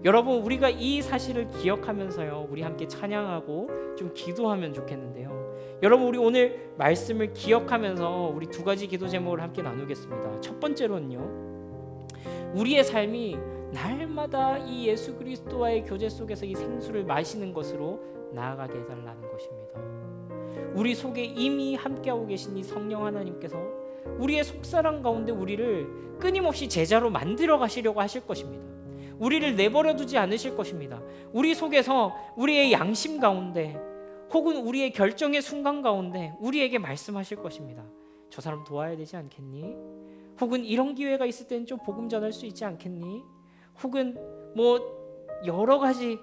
여러분, 우리가 이 사실을 기억하면서요, 우리 함께 찬양하고 좀 기도하면 좋겠는데요. 여러분, 우리 오늘 말씀을 기억하면서 우리 두 가지 기도 제목을 함께 나누겠습니다. 첫 번째로는요, 우리의 삶이 날마다 이 예수 그리스도와의 교제 속에서 이 생수를 마시는 것으로 나아가게 해달라는 것입니다. 우리 속에 이미 함께하고 계신 이 성령 하나님께서 우리의 속사람 가운데 우리를 끊임없이 제자로 만들어 가시려고 하실 것입니다. 우리를 내버려 두지 않으실 것입니다. 우리 속에서 우리의 양심 가운데 혹은 우리의 결정의 순간 가운데 우리에게 말씀하실 것입니다. 저 사람 도와야 되지 않겠니? 혹은 이런 기회가 있을 때는 좀 복음 전할 수 있지 않겠니? 혹은 여러 가지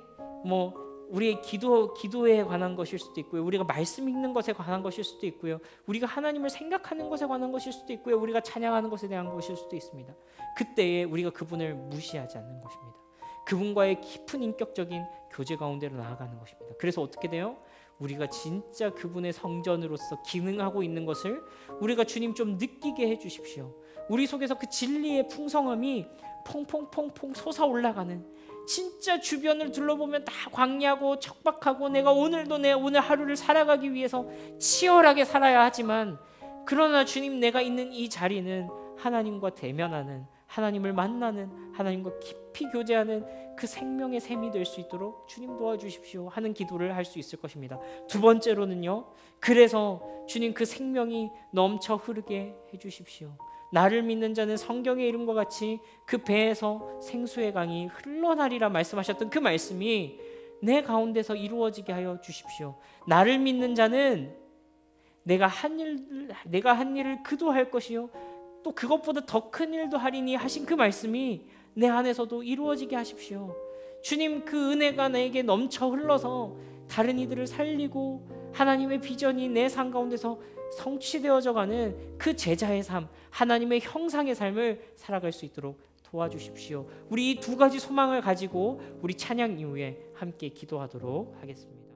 우리의 기도에 관한 것일 수도 있고요. 우리가 말씀 읽는 것에 관한 것일 수도 있고요. 우리가 하나님을 생각하는 것에 관한 것일 수도 있고요. 우리가 찬양하는 것에 대한 것일 수도 있습니다. 그때에 우리가 그분을 무시하지 않는 것입니다. 그분과의 깊은 인격적인 교제 가운데로 나아가는 것입니다. 그래서 어떻게 돼요? 우리가 진짜 그분의 성전으로서 기능하고 있는 것을 우리가 주님 좀 느끼게 해주십시오. 우리 속에서 그 진리의 풍성함이 퐁퐁퐁퐁 솟아올라가는, 진짜 주변을 둘러보면 다 광야고 척박하고 내가 오늘도 내 오늘 하루를 살아가기 위해서 치열하게 살아야 하지만, 그러나 주님, 내가 있는 이 자리는 하나님과 대면하는, 하나님을 만나는, 하나님과 깊이 교제하는 그 생명의 샘이 될 수 있도록 주님 도와주십시오 하는 기도를 할 수 있을 것입니다. 두 번째로는요, 그래서 주님 그 생명이 넘쳐 흐르게 해주십시오. 나를 믿는 자는 성경의 이름과 같이 그 배에서 생수의 강이 흘러나리라 말씀하셨던 그 말씀이 내 가운데서 이루어지게 하여 주십시오. 나를 믿는 자는 내가 한 일을 그도 할 것이요 또 그것보다 더 큰 일도 하리니 하신 그 말씀이 내 안에서도 이루어지게 하십시오. 주님, 그 은혜가 나에게 넘쳐 흘러서 다른 이들을 살리고 하나님의 비전이 내 삶 가운데서 성취되어져 가는 그 제자의 삶, 하나님의 형상의 삶을 살아갈 수 있도록 도와주십시오. 우리 이 두 가지 소망을 가지고 우리 찬양 이후에 함께 기도하도록 하겠습니다.